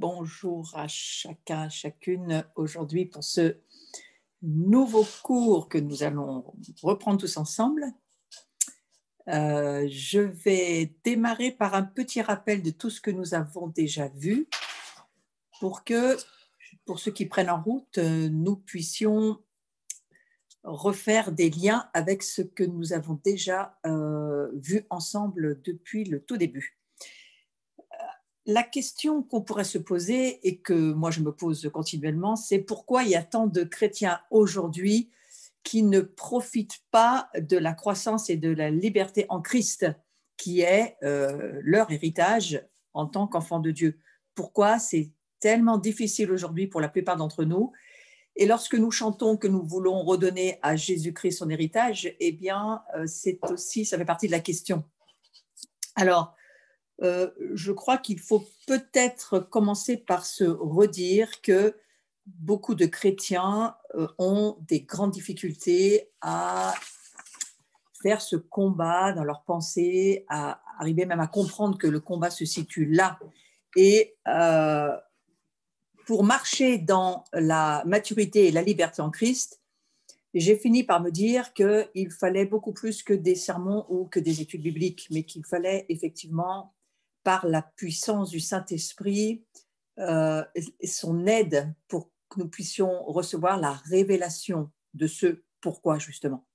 Bonjour à chacun, chacune aujourd'hui pour ce nouveau cours que nous allons reprendre tous ensemble. Je vais démarrer par un petit rappel de tout ce que nous avons déjà vu pour que, pour ceux qui prennent en route, nous puissions refaire des liens avec ce que nous avons déjà vu ensemble depuis le tout début. La question qu'on pourrait se poser et que moi je me pose continuellement, c'est pourquoi il y a tant de chrétiens aujourd'hui qui ne profitent pas de la croissance et de la liberté en Christ, qui est leur héritage en tant qu'enfants de Dieu. Pourquoi c'est tellement difficile aujourd'hui pour la plupart d'entre nous? Et lorsque nous chantons que nous voulons redonner à Jésus-Christ son héritage, eh bien, ça fait partie de la question. Alors, je crois qu'il faut peut-être commencer par se redire que beaucoup de chrétiens ont des grandes difficultés à faire ce combat dans leur pensée, à arriver même à comprendre que le combat se situe là. Et pour marcher dans la maturité et la liberté en Christ, j'ai fini par me dire qu'il fallait beaucoup plus que des sermons ou que des études bibliques, mais qu'il fallait effectivement, par la puissance du Saint-Esprit, son aide pour que nous puissions recevoir la révélation de ce pourquoi, justement.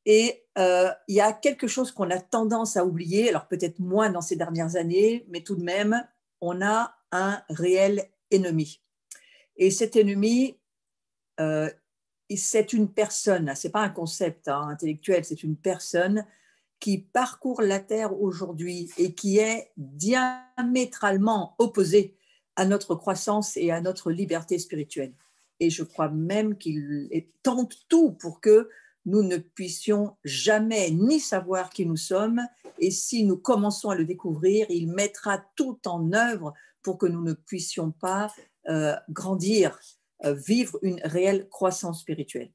Et il y a quelque chose qu'on a tendance à oublier, alors peut-être moins dans ces dernières années, mais tout de même, on a un réel ennemi. Et cet ennemi, c'est une personne, ce n'est pas un concept intellectuel, c'est une personne qui parcourt la Terre aujourd'hui et qui est diamétralement opposé à notre croissance et à notre liberté spirituelle. Et je crois même qu'il tente tout pour que nous ne puissions jamais ni savoir qui nous sommes, et si nous commençons à le découvrir, il mettra tout en œuvre pour que nous ne puissions pas grandir, vivre une réelle croissance spirituelle.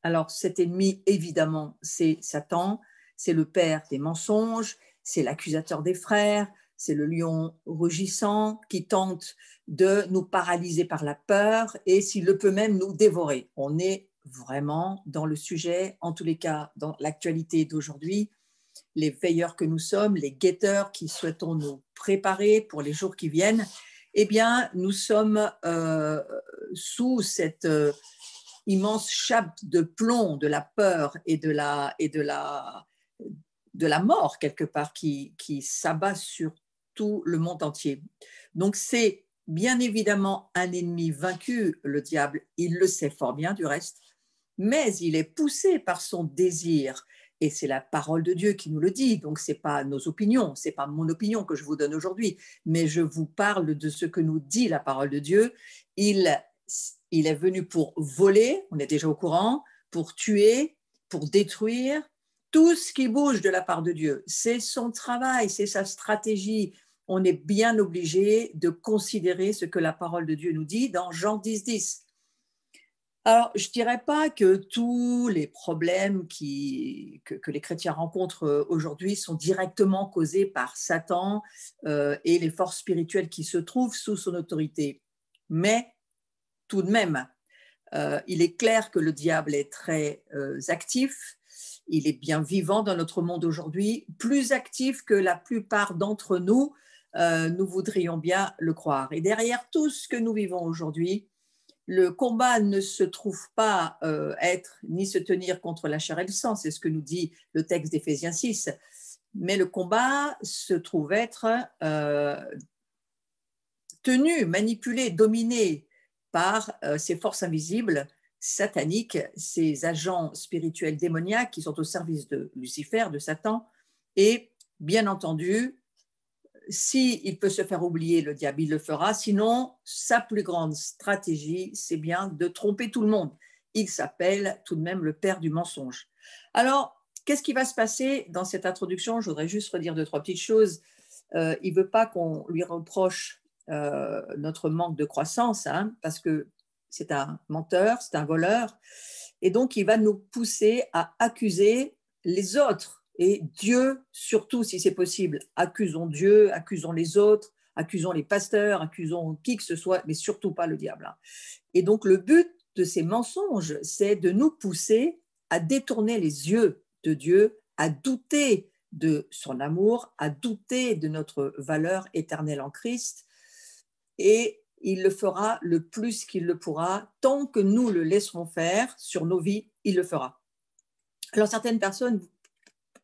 Alors cet ennemi, évidemment, c'est Satan. C'est le père des mensonges, c'est l'accusateur des frères, c'est le lion rugissant qui tente de nous paralyser par la peur et s'il le peut même nous dévorer. On est vraiment dans le sujet, en tous les cas dans l'actualité d'aujourd'hui, les veilleurs que nous sommes, les guetteurs qui souhaitons nous préparer pour les jours qui viennent, eh bien nous sommes sous cette immense chape de plomb de la peur et de la mort, quelque part, qui s'abat sur tout le monde entier. Donc, c'est bien évidemment un ennemi vaincu, le diable, il le sait fort bien du reste, mais il est poussé par son désir, et c'est la parole de Dieu qui nous le dit, donc ce n'est pas nos opinions, ce n'est pas mon opinion que je vous donne aujourd'hui, mais je vous parle de ce que nous dit la parole de Dieu. Il est venu pour voler, on est déjà au courant, pour tuer, pour détruire, tout ce qui bouge de la part de Dieu. C'est son travail, c'est sa stratégie. On est bien obligé de considérer ce que la parole de Dieu nous dit dans Jean 10, 10. Alors, je ne dirais pas que tous les problèmes que les chrétiens rencontrent aujourd'hui sont directement causés par Satan et les forces spirituelles qui se trouvent sous son autorité. Mais tout de même, il est clair que le diable est très actif. Il est bien vivant dans notre monde aujourd'hui, plus actif que la plupart d'entre nous, nous voudrions bien le croire. Et derrière tout ce que nous vivons aujourd'hui, le combat ne se trouve pas être ni se tenir contre la chair et le sang, c'est ce que nous dit le texte d'Éphésiens 6, mais le combat se trouve être tenu, manipulé, dominé par ces forces invisibles sataniques, ces agents spirituels démoniaques qui sont au service de Lucifer, de Satan. Et bien entendu, s'il peut se faire oublier, le diable, il le fera. Sinon, sa plus grande stratégie, c'est bien de tromper tout le monde. Il s'appelle tout de même le père du mensonge. Alors, qu'est-ce qui va se passer dans cette introduction? Je voudrais juste redire 2-3 petites choses. Il ne veut pas qu'on lui reproche notre manque de croissance, parce que c'est un menteur, c'est un voleur, et donc il va nous pousser à accuser les autres, et Dieu surtout si c'est possible. Accusons Dieu, accusons les autres, accusons les pasteurs, accusons qui que ce soit, mais surtout pas le diable. Hein. Et donc le but de ces mensonges, c'est de nous pousser à détourner les yeux de Dieu, à douter de son amour, à douter de notre valeur éternelle en Christ. Et il le fera le plus qu'il le pourra. Tant que nous le laisserons faire sur nos vies, il le fera. Alors certaines personnes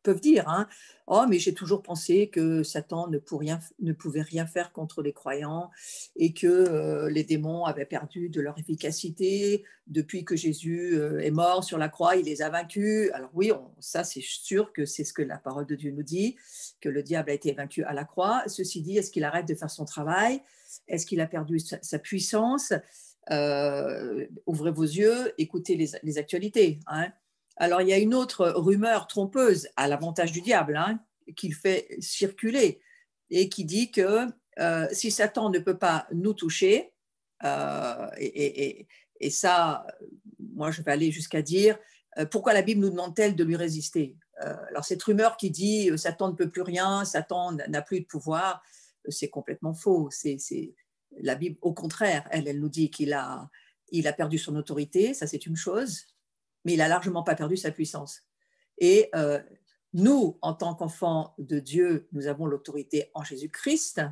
peuvent dire, hein, oh mais j'ai toujours pensé que Satan ne pouvait rien faire contre les croyants et que les démons avaient perdu de leur efficacité depuis que Jésus est mort sur la croix, il les a vaincus. Alors oui, ça c'est sûr que c'est ce que la parole de Dieu nous dit, que le diable a été vaincu à la croix. Ceci dit, est-ce qu'il arrête de faire son travail? Est-ce qu'il a perdu sa puissance? Ouvrez vos yeux, écoutez les actualités. Hein. Alors, il y a une autre rumeur trompeuse à l'avantage du diable, hein, qu'il fait circuler et qui dit que si Satan ne peut pas nous toucher, et ça, moi, je vais aller jusqu'à dire, pourquoi la Bible nous demande-t-elle de lui résister? Alors, cette rumeur qui dit Satan ne peut plus rien, Satan n'a plus de pouvoir, c'est complètement faux. La Bible, au contraire, elle nous dit qu'il a perdu son autorité, ça c'est une chose, mais il n'a largement pas perdu sa puissance. Et nous, en tant qu'enfants de Dieu, nous avons l'autorité en Jésus-Christ,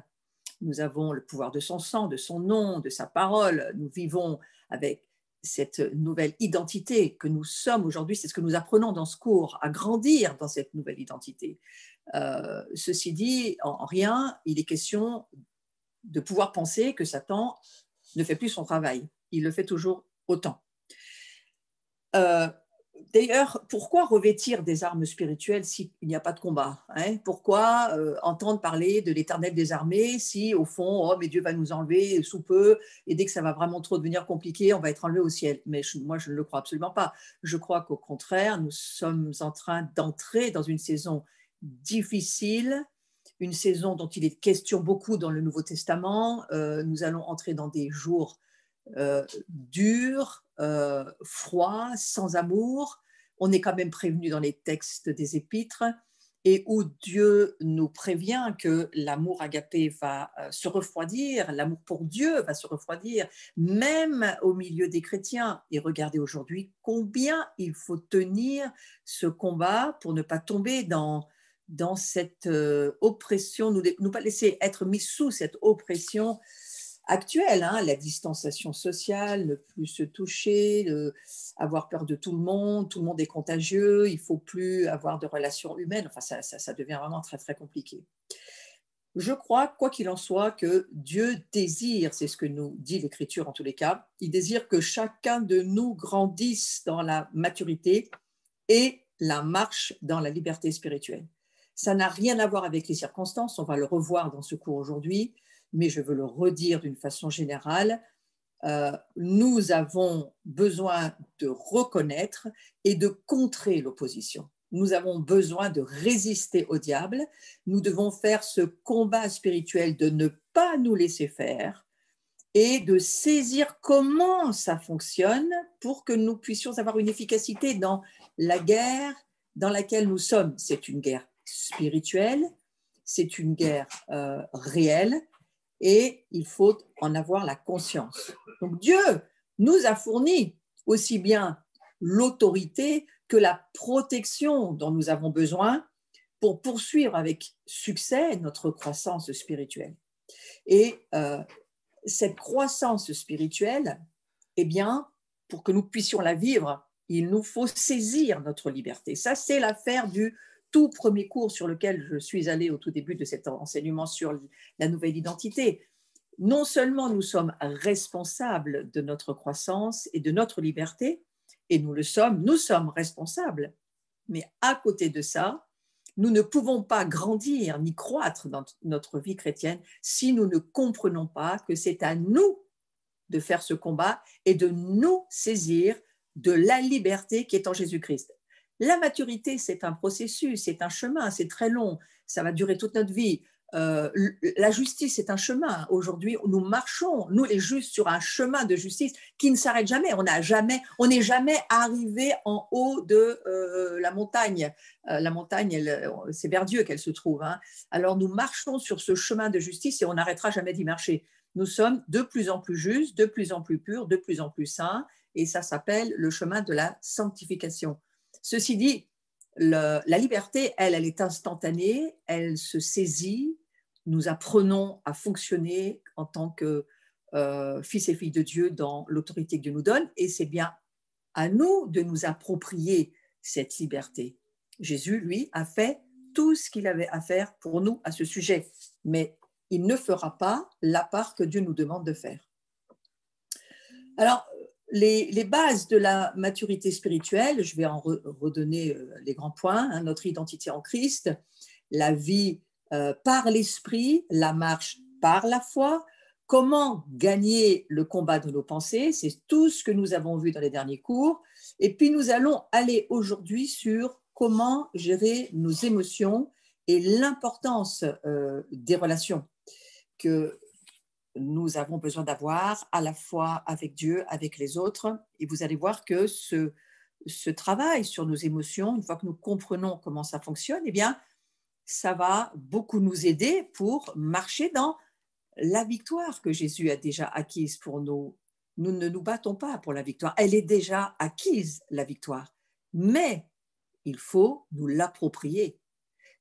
nous avons le pouvoir de son sang, de son nom, de sa parole, nous vivons avec cette nouvelle identité que nous sommes aujourd'hui, c'est ce que nous apprenons dans ce cours, à grandir dans cette nouvelle identité. Ceci dit, en rien, il est question de pouvoir penser que Satan ne fait plus son travail. Il le fait toujours autant. D'ailleurs, pourquoi revêtir des armes spirituelles s'il n'y a pas de combat, hein? Pourquoi entendre parler de l'Éternel des armées si, au fond, oh, mais Dieu va nous enlever sous peu et dès que ça va vraiment trop devenir compliqué, on va être enlevé au ciel? Mais moi, je ne le crois absolument pas. Je crois qu'au contraire, nous sommes en train d'entrer dans une saison difficile, une saison dont il est question beaucoup dans le Nouveau Testament. Nous allons entrer dans des jours durs, froids, sans amour. On est quand même prévenu dans les textes des épîtres et où Dieu nous prévient que l'amour agapé va se refroidir, l'amour pour Dieu va se refroidir, même au milieu des chrétiens. Et regardez aujourd'hui combien il faut tenir ce combat pour ne pas tomber dans cette oppression, nous pas laisser être mis sous cette oppression actuelle, hein, la distanciation sociale, ne plus se toucher, avoir peur de tout le monde est contagieux, il ne faut plus avoir de relations humaines, enfin ça devient vraiment très très compliqué. Je crois, quoi qu'il en soit, que Dieu désire, c'est ce que nous dit l'Écriture en tous les cas, il désire que chacun de nous grandisse dans la maturité et la marche dans la liberté spirituelle. Ça n'a rien à voir avec les circonstances, on va le revoir dans ce cours aujourd'hui, mais je veux le redire d'une façon générale, nous avons besoin de reconnaître et de contrer l'opposition. Nous avons besoin de résister au diable. Nous devons faire ce combat spirituel de ne pas nous laisser faire et de saisir comment ça fonctionne pour que nous puissions avoir une efficacité dans la guerre dans laquelle nous sommes. C'est une guerre spirituelle, c'est une guerre réelle, et il faut en avoir la conscience. Donc Dieu nous a fourni aussi bien l'autorité que la protection dont nous avons besoin pour poursuivre avec succès notre croissance spirituelle. Et cette croissance spirituelle, eh bien, pour que nous puissions la vivre, il nous faut saisir notre liberté. Ça, c'est l'affaire du tout premier cours sur lequel je suis allée au tout début de cet enseignement sur la nouvelle identité. Non seulement nous sommes responsables de notre croissance et de notre liberté, et nous sommes responsables, mais à côté de ça, nous ne pouvons pas grandir ni croître dans notre vie chrétienne si nous ne comprenons pas que c'est à nous de faire ce combat et de nous saisir de la liberté qui est en Jésus-Christ. La maturité, c'est un processus, c'est un chemin, c'est très long, ça va durer toute notre vie. la justice est un chemin. Aujourd'hui, nous marchons, nous les justes, sur un chemin de justice qui ne s'arrête jamais. On n'est jamais arrivé en haut de la montagne. La montagne, c'est vers Dieu qu'elle se trouve. Hein. Alors nous marchons sur ce chemin de justice et on n'arrêtera jamais d'y marcher. Nous sommes de plus en plus justes, de plus en plus purs, de plus en plus saints, et ça s'appelle le chemin de la sanctification. Ceci dit, la liberté, elle est instantanée, elle se saisit. Nous apprenons à fonctionner en tant que fils et filles de Dieu dans l'autorité que Dieu nous donne, et c'est bien à nous de nous approprier cette liberté. Jésus, lui, a fait tout ce qu'il avait à faire pour nous à ce sujet, mais il ne fera pas la part que Dieu nous demande de faire. Alors, les bases de la maturité spirituelle, je vais en redonner les grands points, hein, notre identité en Christ, la vie par l'esprit, la marche par la foi, comment gagner le combat de nos pensées, c'est tout ce que nous avons vu dans les derniers cours, et puis nous allons aller aujourd'hui sur comment gérer nos émotions et l'importance des relations que nous avons besoin d'avoir à la fois avec Dieu, avec les autres. Et vous allez voir que ce travail sur nos émotions, une fois que nous comprenons comment ça fonctionne, eh bien, ça va beaucoup nous aider pour marcher dans la victoire que Jésus a déjà acquise pour nous. Nous ne nous battons pas pour la victoire. Elle est déjà acquise, la victoire. Mais il faut nous l'approprier.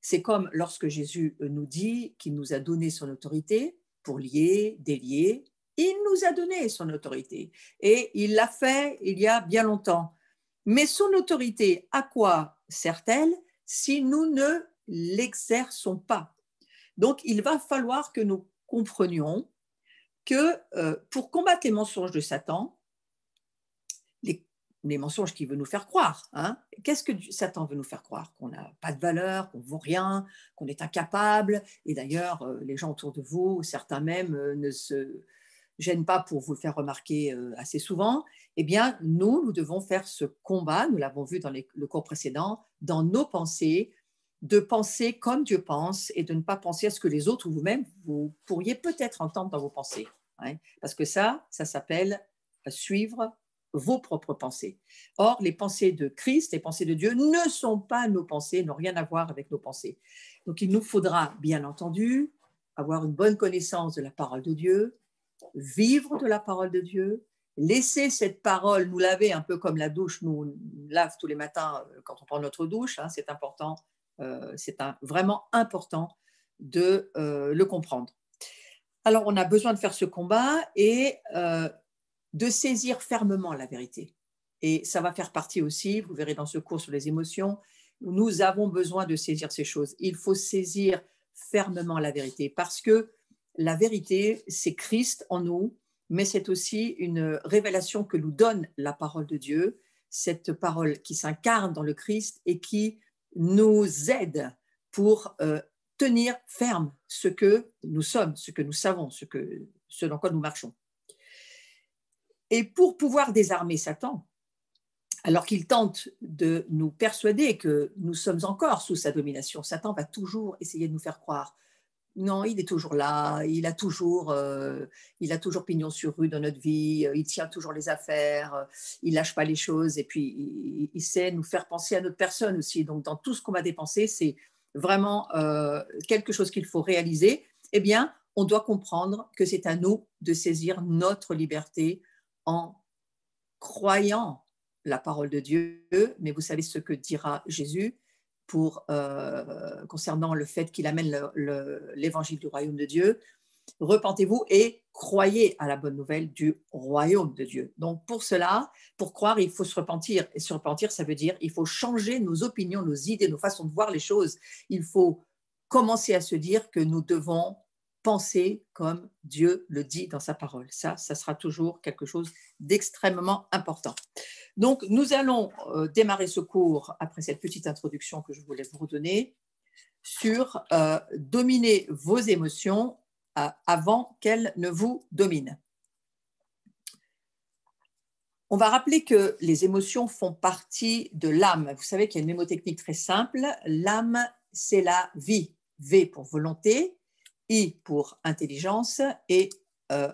C'est comme lorsque Jésus nous dit qu'il nous a donné son autorité, pour lier, délier, il nous a donné son autorité. Et il l'a fait il y a bien longtemps. Mais son autorité, à quoi sert-elle si nous ne l'exerçons pas? Donc, il va falloir que nous comprenions que pour combattre les mensonges de Satan, les mensonges qu'il veut nous faire croire. Hein. Qu'est-ce que Satan veut nous faire croire? Qu'on n'a pas de valeur, qu'on ne vaut rien, qu'on est incapable. Et d'ailleurs, les gens autour de vous, certains même, ne se gênent pas pour vous le faire remarquer assez souvent. Eh bien, nous devons faire ce combat, nous l'avons vu dans le cours précédent, dans nos pensées, de penser comme Dieu pense et de ne pas penser à ce que les autres ou vous-même, vous pourriez peut-être entendre dans vos pensées. Hein. Parce que ça s'appelle suivre vos propres pensées. Or, les pensées de Christ, les pensées de Dieu ne sont pas nos pensées, n'ont rien à voir avec nos pensées. Donc, il nous faudra, bien entendu, avoir une bonne connaissance de la parole de Dieu, vivre de la parole de Dieu, laisser cette parole nous laver un peu comme la douche nous lave tous les matins quand on prend notre douche. Hein, c'est important, c'est vraiment important de le comprendre. Alors, on a besoin de faire ce combat et de saisir fermement la vérité. Et ça va faire partie aussi, vous verrez dans ce cours sur les émotions, nous avons besoin de saisir ces choses. Il faut saisir fermement la vérité parce que la vérité, c'est Christ en nous, mais c'est aussi une révélation que nous donne la parole de Dieu, cette parole qui s'incarne dans le Christ et qui nous aide pour tenir ferme ce que nous sommes, ce que nous savons, ce dans quoi nous marchons. Et pour pouvoir désarmer Satan, alors qu'il tente de nous persuader que nous sommes encore sous sa domination, Satan va toujours essayer de nous faire croire non, il est toujours là, il a toujours pignon sur rue dans notre vie, il tient toujours les affaires, il lâche pas les choses et puis il sait nous faire penser à notre personne aussi. Donc dans tout ce qu'on va dépenser, c'est vraiment quelque chose qu'il faut réaliser. Eh bien, on doit comprendre que c'est à nous de saisir notre liberté en croyant la parole de Dieu. Mais vous savez ce que dira Jésus concernant le fait qu'il amène l'évangile du royaume de Dieu. Repentez-vous et croyez à la bonne nouvelle du royaume de Dieu. Donc pour cela, pour croire, il faut se repentir. Et se repentir, ça veut dire il faut changer nos opinions, nos idées, nos façons de voir les choses. Il faut commencer à se dire que nous devons penser comme Dieu le dit dans sa parole. Ça sera toujours quelque chose d'extrêmement important. Donc, nous allons démarrer ce cours après cette petite introduction que je voulais vous redonner sur dominer vos émotions avant qu'elles ne vous dominent. On va rappeler que les émotions font partie de l'âme. Vous savez qu'il y a une mnémotechnique très simple. L'âme, c'est la vie. V pour volonté. I pour intelligence et E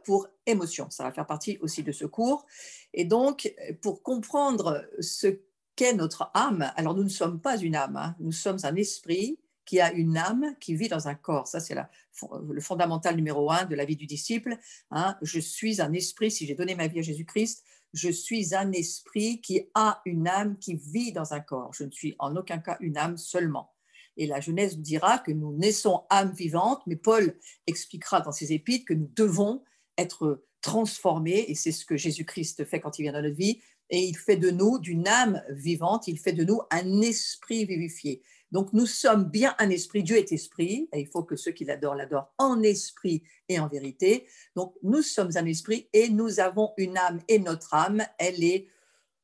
pour émotion. Ça va faire partie aussi de ce cours. Et donc, pour comprendre ce qu'est notre âme, alors nous ne sommes pas une âme, hein, nous sommes un esprit qui a une âme qui vit dans un corps. Ça, c'est le fondamental numéro 1 de la vie du disciple. Hein. Je suis un esprit, si j'ai donné ma vie à Jésus-Christ, je suis un esprit qui a une âme qui vit dans un corps. Je ne suis en aucun cas une âme seulement. Et la Genèse nous dira que nous naissons âme vivante, mais Paul expliquera dans ses épîtres que nous devons être transformés, et c'est ce que Jésus-Christ fait quand il vient dans notre vie, et il fait de nous, d'une âme vivante, il fait de nous un esprit vivifié. Donc nous sommes bien un esprit, Dieu est esprit, et il faut que ceux qui l'adorent en esprit et en vérité. Donc nous sommes un esprit et nous avons une âme, et notre âme, elle est,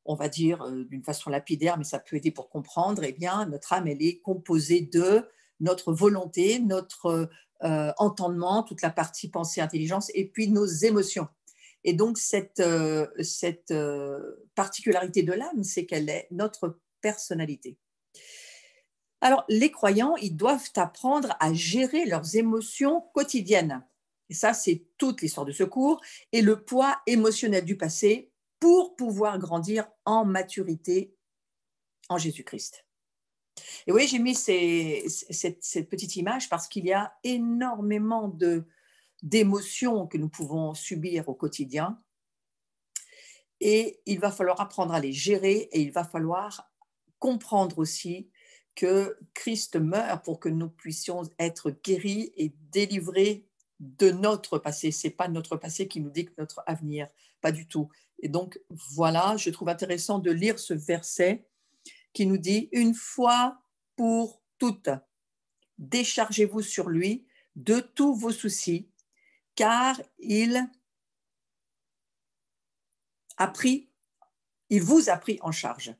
on va dire d'une façon lapidaire, mais ça peut aider pour comprendre, eh bien notre âme, elle est composée de notre volonté, notre entendement, toute la partie pensée, intelligence, et puis nos émotions. Et donc cette particularité de l'âme, c'est qu'elle est notre personnalité. Alors, les croyants, ils doivent apprendre à gérer leurs émotions quotidiennes. Et ça, c'est toute l'histoire de ce cours, et le poids émotionnel du passé pour pouvoir grandir en maturité en Jésus-Christ. Et oui, j'ai mis cette petite image parce qu'il y a énormément d'émotions que nous pouvons subir au quotidien, et il va falloir apprendre à les gérer, et il va falloir comprendre aussi que Christ meurt pour que nous puissions être guéris et délivrés de notre passé. Ce n'est pas notre passé qui nous dicte notre avenir, pas du tout. Et donc, voilà, je trouve intéressant de lire ce verset qui nous dit « Une fois pour toutes, déchargez-vous sur lui de tous vos soucis, car il vous a pris en charge.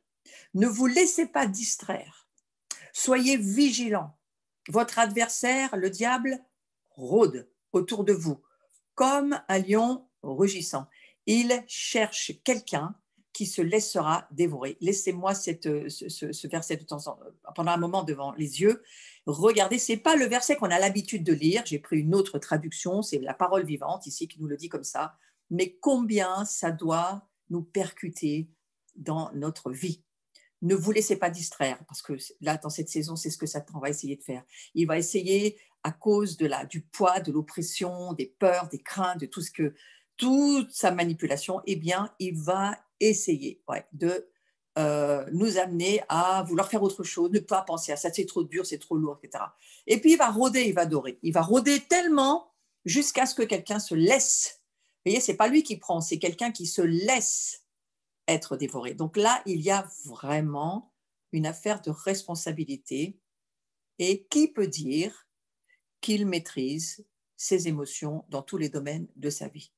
Ne vous laissez pas distraire. Soyez vigilants. Votre adversaire, le diable, rôde autour de vous comme un lion rugissant. Il cherche quelqu'un qui se laissera dévorer. Laissez-moi ce verset pendant un moment devant les yeux. Regardez, ce n'est pas le verset qu'on a l'habitude de lire. J'ai pris une autre traduction, c'est la parole vivante ici qui nous le dit comme ça. Mais combien ça doit nous percuter dans notre vie. Ne vous laissez pas distraire, parce que là, dans cette saison, c'est ce que Satan va essayer de faire. Il va essayer, à cause du poids, de l'oppression, des peurs, des craintes, de toute sa manipulation, eh bien, il va essayer de nous amener à vouloir faire autre chose, ne pas penser à ça, c'est trop dur, c'est trop lourd, etc. Et puis, il va rôder, il va adorer. Il va rôder tellement jusqu'à ce que quelqu'un se laisse. Vous voyez, ce n'est pas lui qui prend, c'est quelqu'un qui se laisse être dévoré. Donc là, il y a vraiment une affaire de responsabilité, et qui peut dire qu'il maîtrise ses émotions dans tous les domaines de sa vie?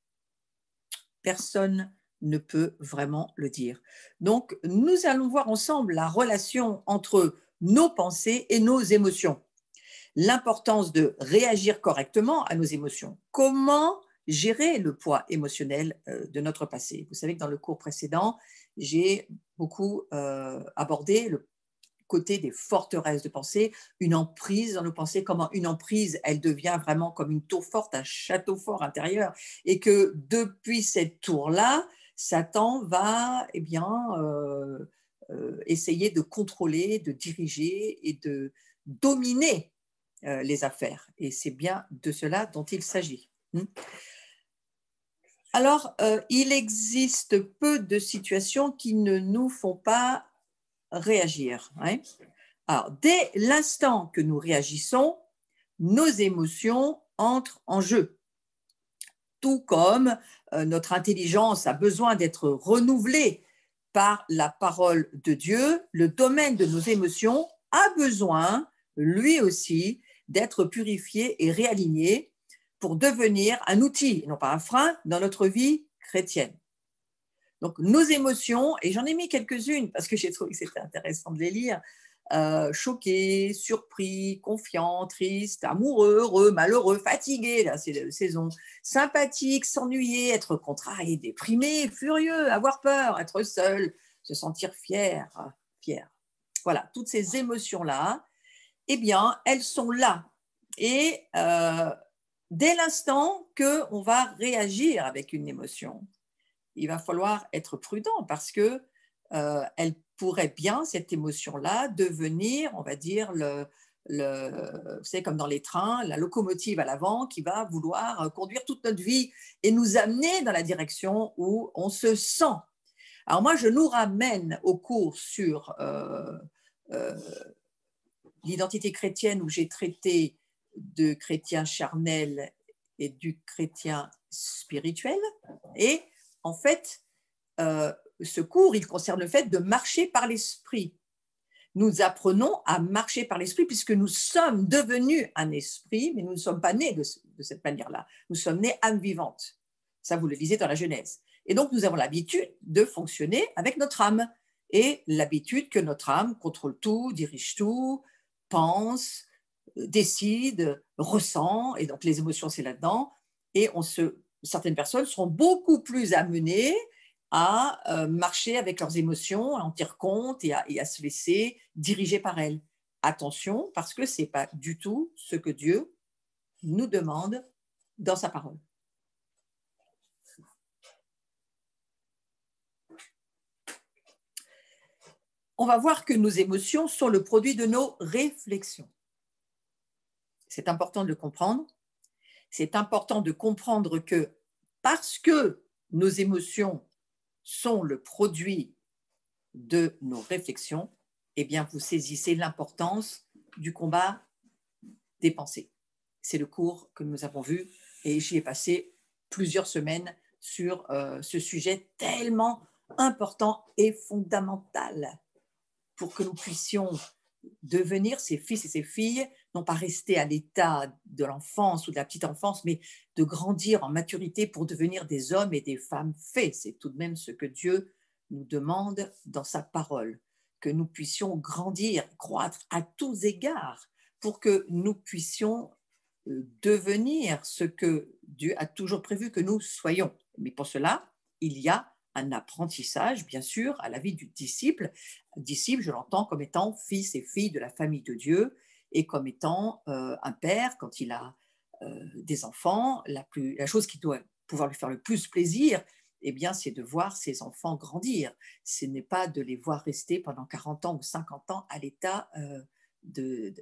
Personne ne peut vraiment le dire. Donc, nous allons voir ensemble la relation entre nos pensées et nos émotions, l'importance de réagir correctement à nos émotions, comment gérer le poids émotionnel de notre passé. Vous savez que dans le cours précédent, j'ai beaucoup abordé le côté des forteresses de pensée, une emprise dans nos pensées, comment une emprise, elle devient vraiment comme une tour forte, un château fort intérieur, et que depuis cette tour-là, Satan va essayer de contrôler, de diriger et de dominer les affaires. Et c'est bien de cela dont il s'agit. Alors, il existe peu de situations qui ne nous font pas réagir. Alors, dès l'instant que nous réagissons, nos émotions entrent en jeu. Tout comme notre intelligence a besoin d'être renouvelée par la parole de Dieu, le domaine de nos émotions a besoin, lui aussi, d'être purifié et réaligné pour devenir un outil, non pas un frein, dans notre vie chrétienne. Donc, nos émotions, et j'en ai mis quelques-unes parce que j'ai trouvé que c'était intéressant de les lire, choqué, surpris, confiant, triste, amoureux, heureux, malheureux, fatigué, là c'est la saison, sympathique, s'ennuyer, être contrarié, déprimé, furieux, avoir peur, être seul, se sentir fier. Voilà, toutes ces émotions-là, eh bien, elles sont là Et dès l'instant qu'on va réagir avec une émotion, il va falloir être prudent parce que elle pourrait bien, cette émotion-là, devenir, on va dire, vous savez, comme dans les trains, la locomotive à l'avant qui va vouloir conduire toute notre vie et nous amener dans la direction où on se sent. Alors moi, je nous ramène au cours sur euh, l'identité chrétienne où j'ai traité de chrétien charnel et du chrétien spirituel. Et en fait, ce cours, il concerne le fait de marcher par l'esprit. Nous apprenons à marcher par l'esprit puisque nous sommes devenus un esprit, mais nous ne sommes pas nés de cette manière-là. Nous sommes nés âme vivante. Ça, vous le lisez dans la Genèse. Et donc, nous avons l'habitude de fonctionner avec notre âme et l'habitude que notre âme contrôle tout, dirige tout, pense, décide, ressent, et donc les émotions, c'est là-dedans. Et certaines personnes seront beaucoup plus amenées à marcher avec leurs émotions, à en tenir compte et à se laisser diriger par elles. Attention, parce que ce n'est pas du tout ce que Dieu nous demande dans sa parole. On va voir que nos émotions sont le produit de nos réflexions. C'est important de le comprendre. C'est important de comprendre que parce que nos émotions sont le produit de nos réflexions, eh bien, vous saisissez l'importance du combat des pensées. C'est le cours que nous avons vu et j'y ai passé plusieurs semaines sur ce sujet tellement important et fondamental pour que nous puissions devenir ces fils et ces filles, non pas rester à l'état de l'enfance ou de la petite enfance, mais de grandir en maturité pour devenir des hommes et des femmes faits. C'est tout de même ce que Dieu nous demande dans sa parole, que nous puissions grandir, croître à tous égards pour que nous puissions devenir ce que Dieu a toujours prévu que nous soyons. Mais pour cela, il y a un apprentissage, bien sûr, à la vie du disciple. Disciple, je l'entends comme étant fils et fille de la famille de Dieu et comme étant un père, quand il a des enfants, la chose qui doit pouvoir lui faire le plus plaisir, eh bien, c'est de voir ses enfants grandir. Ce n'est pas de les voir rester pendant 40 ans ou 50 ans à l'état de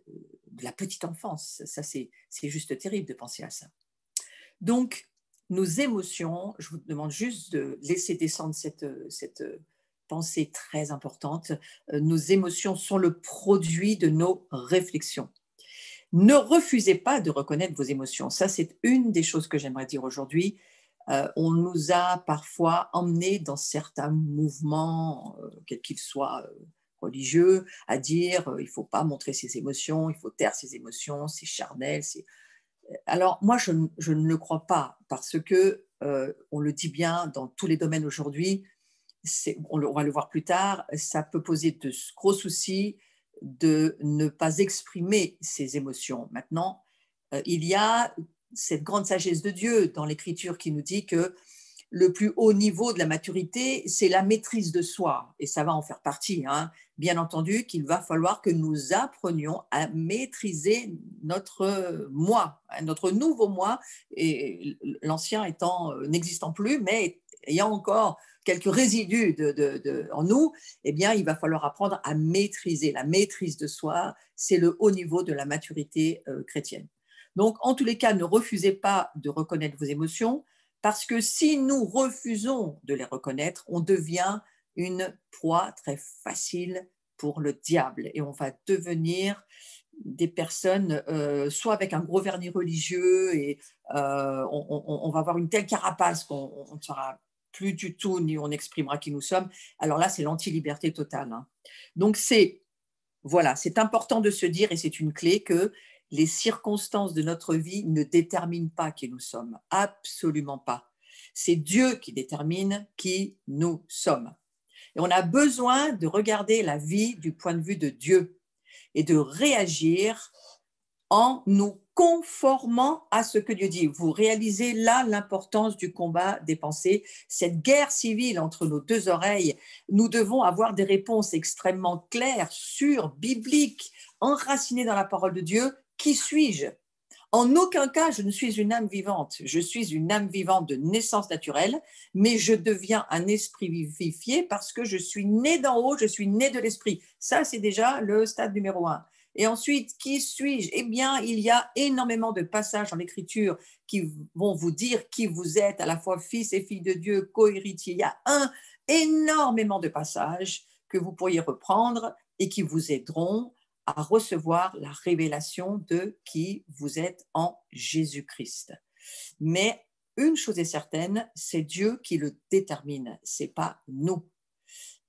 la petite enfance. Ça, c'est juste terrible de penser à ça. Donc, nos émotions, je vous demande juste de laisser descendre cette pensée très importante. Nos émotions sont le produit de nos réflexions. Ne refusez pas de reconnaître vos émotions. Ça, c'est une des choses que j'aimerais dire aujourd'hui. On nous a parfois emmenés dans certains mouvements, quels qu'ils soient religieux, à dire il ne faut pas montrer ses émotions, il faut taire ses émotions, c'est charnel, c'est... Alors, moi, je ne le crois pas parce que, on le dit bien dans tous les domaines aujourd'hui, on va le voir plus tard, ça peut poser de gros soucis de ne pas exprimer ses émotions. Maintenant, il y a cette grande sagesse de Dieu dans l'Écriture qui nous dit que le plus haut niveau de la maturité, c'est la maîtrise de soi. Et ça va en faire partie. Hein. Bien entendu qu'il va falloir que nous apprenions à maîtriser notre moi, notre nouveau moi, et l'ancien n'existant plus, mais ayant encore quelques résidus en nous, eh bien, il va falloir apprendre à maîtriser. La maîtrise de soi, c'est le haut niveau de la maturité chrétienne. Donc, en tous les cas, ne refusez pas de reconnaître vos émotions, parce que si nous refusons de les reconnaître, on devient une proie très facile pour le diable et on va devenir des personnes soit avec un gros vernis religieux et on va avoir une telle carapace qu'on ne saura plus du tout ni on exprimera qui nous sommes. Alors là, c'est l'anti-liberté totale. Hein. Donc voilà, c'est important de se dire, et c'est une clé, que les circonstances de notre vie ne déterminent pas qui nous sommes, absolument pas. C'est Dieu qui détermine qui nous sommes. Et on a besoin de regarder la vie du point de vue de Dieu et de réagir en nous conformant à ce que Dieu dit. Vous réalisez là l'importance du combat des pensées, cette guerre civile entre nos deux oreilles. Nous devons avoir des réponses extrêmement claires, sûres, bibliques, enracinées dans la parole de Dieu. Qui suis-je ? En aucun cas, je ne suis une âme vivante. Je suis une âme vivante de naissance naturelle, mais je deviens un esprit vivifié parce que je suis né d'en haut, je suis né de l'esprit. Ça, c'est déjà le stade numéro un. Et ensuite, qui suis-je? Eh bien, il y a énormément de passages dans l'Écriture qui vont vous dire qui vous êtes, à la fois fils et fille de Dieu, co-héritier. Il y a énormément de passages que vous pourriez reprendre et qui vous aideront à recevoir la révélation de qui vous êtes en Jésus-Christ. Mais une chose est certaine, c'est Dieu qui le détermine, c'est pas nous.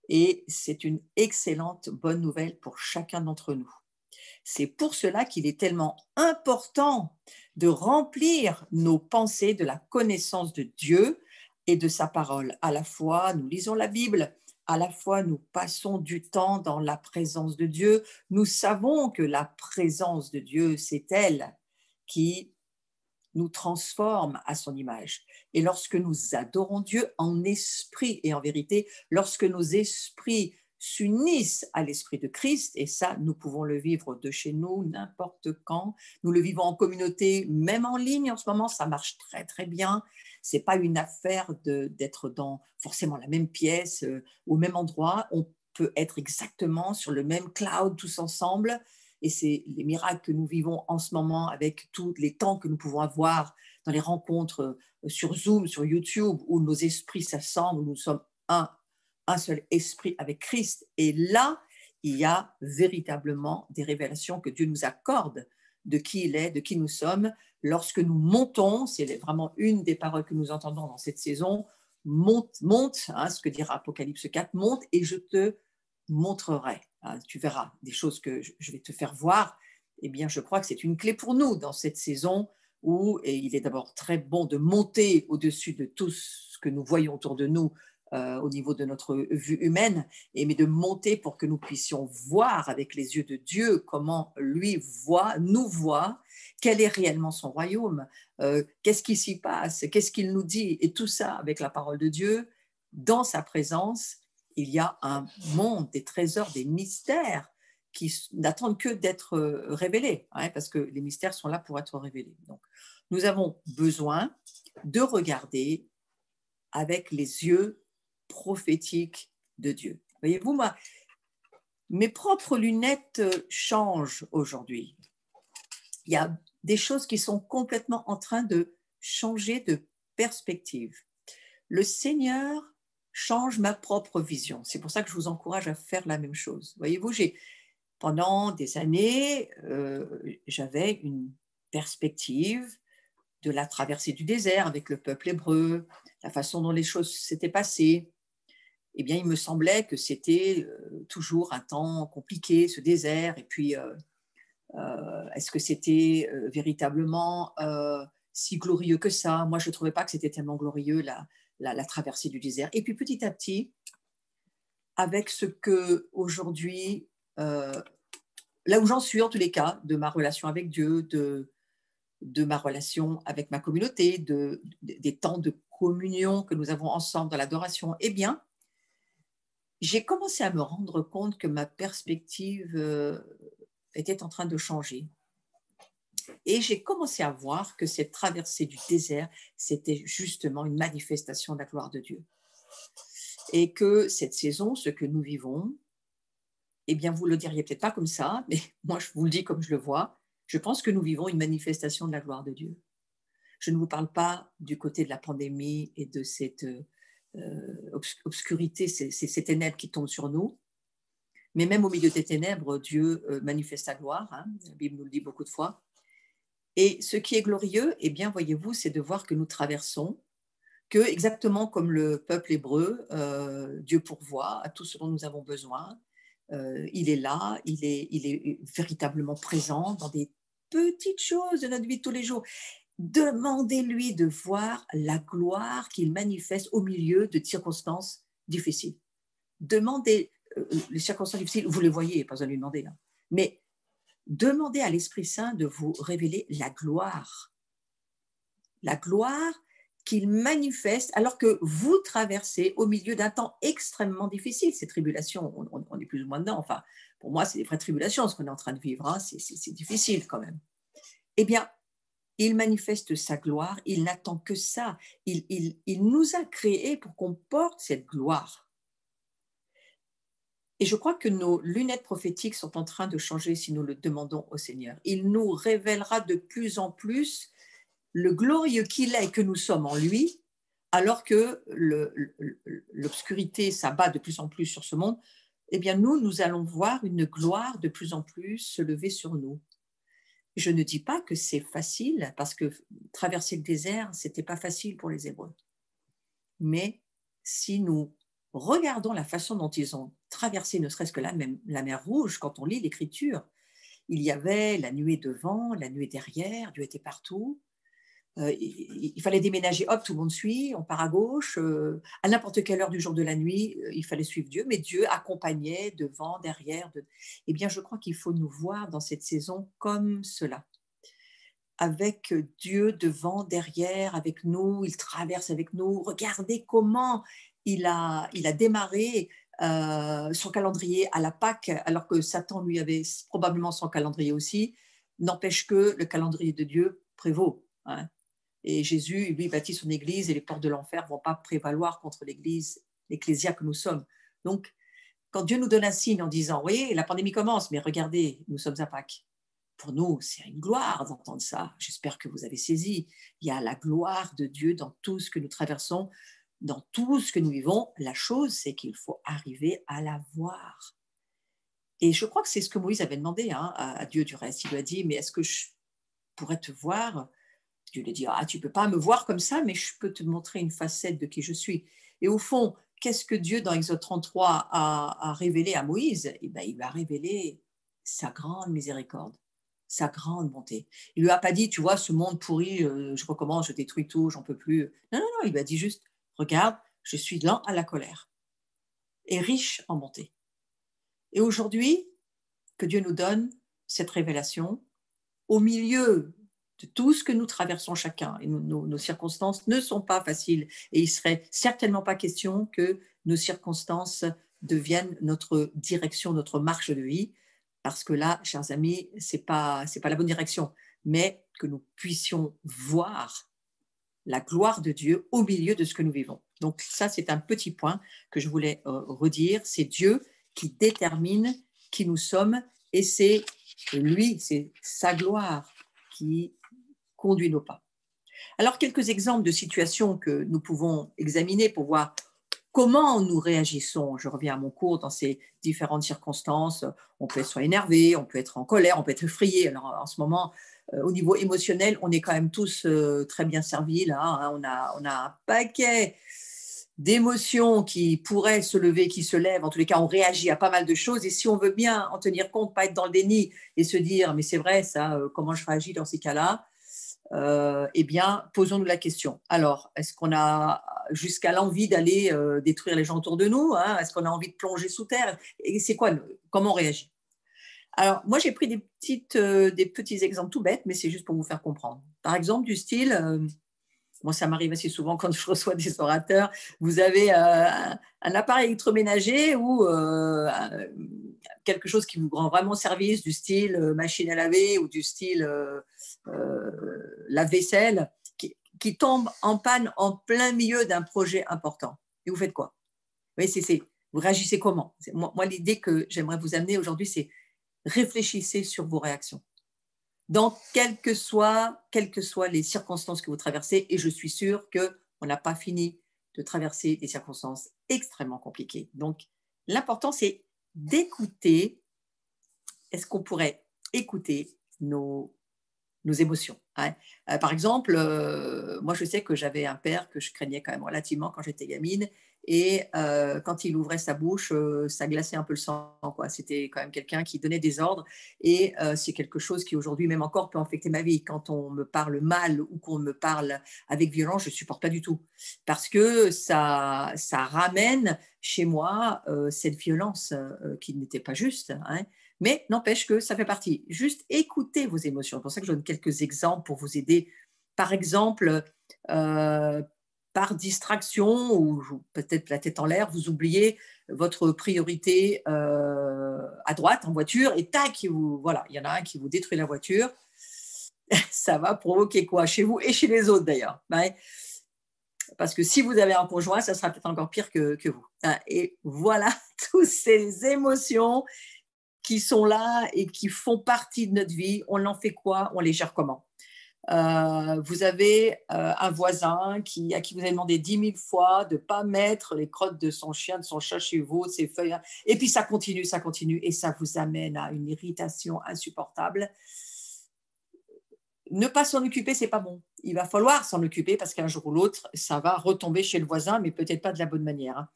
Et c'est une excellente bonne nouvelle pour chacun d'entre nous. C'est pour cela qu'il est tellement important de remplir nos pensées de la connaissance de Dieu et de sa parole. À la fois, nous lisons la Bible, à la fois, nous passons du temps dans la présence de Dieu. Nous savons que la présence de Dieu, c'est elle qui nous transforme à son image. Et lorsque nous adorons Dieu en esprit et en vérité, lorsque nos esprits s'unissent à l'esprit de Christ, et ça, nous pouvons le vivre de chez nous, n'importe quand. Nous le vivons en communauté, même en ligne en ce moment, ça marche très, très bien. Ce n'est pas une affaire d'être dans forcément la même pièce, au même endroit. On peut être exactement sur le même cloud tous ensemble. Et c'est les miracles que nous vivons en ce moment avec tous les temps que nous pouvons avoir dans les rencontres sur Zoom, sur YouTube, où nos esprits s'assemblent, où nous sommes un seul esprit avec Christ. Et là, il y a véritablement des révélations que Dieu nous accorde de qui il est, de qui nous sommes. Lorsque nous montons, c'est vraiment une des paroles que nous entendons dans cette saison, monte, ce que dira Apocalypse 4, monte et je te montrerai. Tu verras des choses que je vais te faire voir. Eh bien, je crois que c'est une clé pour nous dans cette saison où il est d'abord très bon de monter au-dessus de tout ce que nous voyons autour de nous au niveau de notre vue humaine, mais de monter pour que nous puissions voir avec les yeux de Dieu comment lui nous voit, quel est réellement son royaume, qu'est-ce qui s'y passe, qu'est-ce qu'il nous dit, et tout ça avec la parole de Dieu, dans sa présence. Il y a un monde, des trésors, des mystères qui n'attendent que d'être révélés, parce que les mystères sont là pour être révélés. Donc, nous avons besoin de regarder avec les yeux prophétiques de Dieu. Voyez-vous, mes propres lunettes changent aujourd'hui. Il y a des choses qui sont complètement en train de changer de perspective. Le Seigneur change ma propre vision. C'est pour ça que je vous encourage à faire la même chose. Voyez-vous, pendant des années, j'avais une perspective de la traversée du désert avec le peuple hébreu, la façon dont les choses s'étaient passées. Eh bien, il me semblait que c'était toujours un temps compliqué, ce désert. Et puis, est-ce que c'était véritablement si glorieux que ça? Moi, je ne trouvais pas que c'était tellement glorieux, la traversée du désert. Et puis petit à petit, avec ce que aujourd'hui, là où j'en suis en tous les cas, de ma relation avec Dieu, de ma relation avec ma communauté, des temps de communion que nous avons ensemble dans l'adoration, eh bien, j'ai commencé à me rendre compte que ma perspective était en train de changer. Et j'ai commencé à voir que cette traversée du désert, c'était justement une manifestation de la gloire de Dieu. Et que cette saison, ce que nous vivons, eh bien, vous ne le diriez peut-être pas comme ça, mais moi, je vous le dis comme je le vois, je pense que nous vivons une manifestation de la gloire de Dieu. Je ne vous parle pas du côté de la pandémie et de cette obscurité, ces ténèbres qui tombent sur nous, mais même au milieu des ténèbres, Dieu manifeste sa gloire, la Bible nous le dit beaucoup de fois. Et ce qui est glorieux, eh bien, voyez-vous, c'est de voir que nous traversons, que exactement comme le peuple hébreu, Dieu pourvoit à tout ce dont nous avons besoin. Il est là, il est véritablement présent dans des petites choses de notre vie de tous les jours. Demandez-lui de voir la gloire qu'il manifeste au milieu de circonstances difficiles. Demandez, les circonstances difficiles, vous les voyez, pas besoin de lui demander, là. Mais demandez à l'Esprit Saint de vous révéler la gloire qu'il manifeste alors que vous traversez au milieu d'un temps extrêmement difficile. Ces tribulations, on est plus ou moins dedans. Enfin, pour moi, c'est des vraies tribulations, ce qu'on est en train de vivre. C'est difficile quand même. Eh bien, il manifeste sa gloire, il n'attend que ça. Il nous a créés pour qu'on porte cette gloire. Et je crois que nos lunettes prophétiques sont en train de changer si nous le demandons au Seigneur. Il nous révélera de plus en plus le glorieux qu'il est, que nous sommes en lui, alors que l'obscurité s'abat de plus en plus sur ce monde. Eh bien, nous allons voir une gloire de plus en plus se lever sur nous. Je ne dis pas que c'est facile, parce que traverser le désert, ce n'était pas facile pour les Hébreux. Mais si nous regardons la façon dont ils ont traversé, ne serait-ce que là, même la mer Rouge, quand on lit l'Écriture, il y avait la nuée devant, la nuée derrière, Dieu était partout. Il fallait déménager, hop, tout le monde suit, on part à gauche. À n'importe quelle heure du jour de la nuit, il fallait suivre Dieu, mais Dieu accompagnait devant, derrière. Eh bien, je crois qu'il faut nous voir dans cette saison comme cela, avec Dieu devant, derrière, avec nous, il traverse avec nous. Regardez comment il a démarré son calendrier à la Pâque, alors que Satan lui avait probablement son calendrier aussi. N'empêche que le calendrier de Dieu prévaut. Hein. Et Jésus, lui, bâtit son Église et les portes de l'enfer ne vont pas prévaloir contre l'Église, l'Ecclésia que nous sommes. Donc, quand Dieu nous donne un signe en disant « Oui, la pandémie commence, mais regardez, nous sommes à Pâques », pour nous, c'est une gloire d'entendre ça. J'espère que vous avez saisi. Il y a la gloire de Dieu dans tout ce que nous traversons, dans tout ce que nous vivons. La chose, c'est qu'il faut arriver à la voir. Et je crois que c'est ce que Moïse avait demandé à Dieu du reste. Il lui a dit « Mais est-ce que je pourrais te voir ?» Dieu lui dit « Ah, tu ne peux pas me voir comme ça, mais je peux te montrer une facette de qui je suis. » Et au fond, qu'est-ce que Dieu, dans Exode 33, a révélé à Moïse? Eh bien, il va révéler sa grande miséricorde, sa grande bonté. Il ne lui a pas dit « Tu vois, ce monde pourri, je recommence, je détruis tout, j'en peux plus. » Non, non, non, il lui a dit juste « Regarde, je suis lent à la colère et riche en bonté. » Et aujourd'hui, que Dieu nous donne cette révélation au milieu de tout ce que nous traversons chacun. Et nos circonstances ne sont pas faciles. Et il ne serait certainement pas question que nos circonstances deviennent notre direction, notre marche de vie, parce que là, chers amis, ce n'est pas la bonne direction, mais que nous puissions voir la gloire de Dieu au milieu de ce que nous vivons. Donc ça, c'est un petit point que je voulais redire. C'est Dieu qui détermine qui nous sommes, et c'est lui, c'est sa gloire qui conduit nos pas. Alors, quelques exemples de situations que nous pouvons examiner pour voir comment nous réagissons. Je reviens à mon cours dans ces différentes circonstances. On peut être soit énervé, on peut être en colère, on peut être effrayé. Alors, en ce moment, au niveau émotionnel, on est quand même tous très bien servis là. Hein. On a un paquet d'émotions qui pourraient se lever, qui se lèvent. En tous les cas, on réagit à pas mal de choses. Et si on veut bien en tenir compte, pas être dans le déni et se dire, mais c'est vrai ça, comment je réagis dans ces cas-là, eh bien, posons-nous la question. Alors, est-ce qu'on a jusqu'à l'envie d'aller détruire les gens autour de nous, hein? Est-ce qu'on a envie de plonger sous terre? Et c'est quoi, comment on réagit? Alors, moi, j'ai pris des petits exemples tout bêtes, mais c'est juste pour vous faire comprendre. Par exemple, du style, moi, ça m'arrive assez souvent quand je reçois des orateurs, vous avez un appareil électroménager ou quelque chose qui vous rend vraiment service, du style machine à laver ou du style lave-vaisselle, qui tombe en panne en plein milieu d'un projet important. Et vous faites quoi? Oui, vous réagissez comment? Moi, l'idée que j'aimerais vous amener aujourd'hui, c'est réfléchissez sur vos réactions. Dans quelles que soient les circonstances que vous traversez, et je suis sûre qu'on n'a pas fini de traverser des circonstances extrêmement compliquées. Donc, l'important, c'est d'écouter. Est-ce qu'on pourrait écouter nos émotions, hein? Par exemple, moi, je sais que j'avais un père que je craignais quand même relativement quand j'étais gamine, et quand il ouvrait sa bouche, ça glaçait un peu le sang, quoi. C'était quand même quelqu'un qui donnait des ordres, et c'est quelque chose qui aujourd'hui, même encore, peut affecter ma vie. Quand on me parle mal ou qu'on me parle avec violence, je ne supporte pas du tout, parce que ça ramène chez moi cette violence qui n'était pas juste, hein. Mais n'empêche que ça fait partie. Juste écoutez vos émotions. C'est pour ça que je donne quelques exemples pour vous aider. Par exemple, par distraction ou peut-être la tête en l'air, vous oubliez votre priorité à droite en voiture et tac, voilà, il y en a un qui vous détruit la voiture. ça va provoquer quoi chez vous et chez les autres d'ailleurs, ouais. Parce que si vous avez un conjoint, ça sera peut-être encore pire que vous. Et voilà toutes ces émotions qui sont là et qui font partie de notre vie. On en fait quoi? On les gère comment? Vous avez un voisin à qui vous avez demandé 10 000 fois de ne pas mettre les crottes de son chien, de son chat chez vous, de ses feuilles. Et puis ça continue, et ça vous amène à une irritation insupportable. Ne pas s'en occuper, c'est pas bon. Il va falloir s'en occuper parce qu'un jour ou l'autre, ça va retomber chez le voisin, mais peut-être pas de la bonne manière.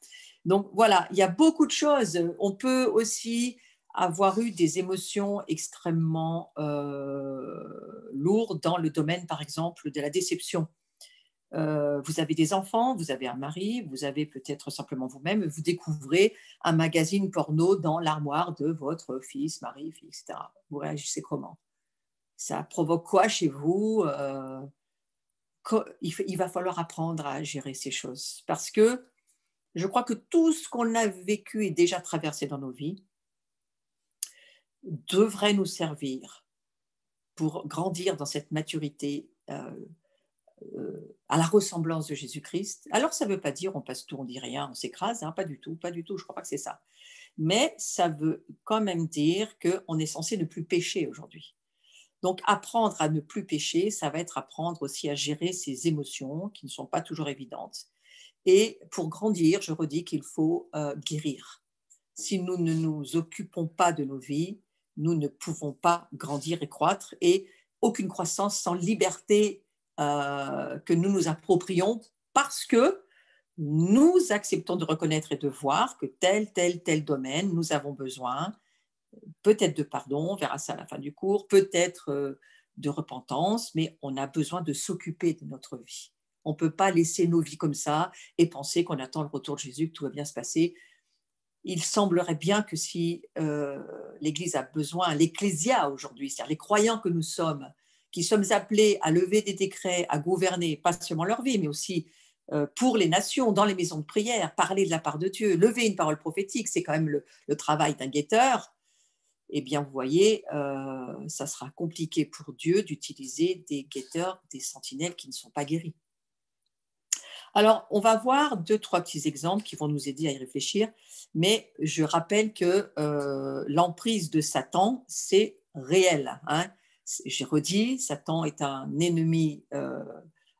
Donc voilà, il y a beaucoup de choses. On peut aussi avoir eu des émotions extrêmement lourdes dans le domaine, par exemple, de la déception. Vous avez des enfants, vous avez un mari, vous avez peut-être simplement vous-même, vous découvrez un magazine porno dans l'armoire de votre fils, mari, fille, etc. Vous réagissez comment? Ça provoque quoi chez vous? Il va falloir apprendre à gérer ces choses parce que je crois que tout ce qu'on a vécu et déjà traversé dans nos vies devrait nous servir pour grandir dans cette maturité à la ressemblance de Jésus-Christ. Alors, ça ne veut pas dire on passe tout, on dit rien, on s'écrase, hein, pas du tout, je ne crois pas que c'est ça. Mais ça veut quand même dire qu'on est censé ne plus pécher aujourd'hui. Donc, apprendre à ne plus pécher, ça va être apprendre aussi à gérer ses émotions qui ne sont pas toujours évidentes. Et pour grandir, je redis qu'il faut guérir. Si nous ne nous occupons pas de nos vies, nous ne pouvons pas grandir et croître. Et aucune croissance sans liberté que nous nous approprions parce que nous acceptons de reconnaître et de voir que tel domaine, nous avons besoin peut-être de pardon, on verra ça à la fin du cours, peut-être de repentance, mais on a besoin de s'occuper de notre vie. On ne peut pas laisser nos vies comme ça et penser qu'on attend le retour de Jésus, que tout va bien se passer. Il semblerait bien que si l'Église a besoin, l'Ecclésia aujourd'hui, c'est-à-dire les croyants que nous sommes, qui sommes appelés à lever des décrets, à gouverner, pas seulement leur vie, mais aussi pour les nations, dans les maisons de prière, parler de la part de Dieu, lever une parole prophétique, c'est quand même le travail d'un guetteur. Eh bien, vous voyez, ça sera compliqué pour Dieu d'utiliser des guetteurs, des sentinelles qui ne sont pas guéris. Alors, on va voir 2-3 petits exemples qui vont nous aider à y réfléchir, mais je rappelle que l'emprise de Satan, c'est réel. Hein. J'ai redit, Satan est un ennemi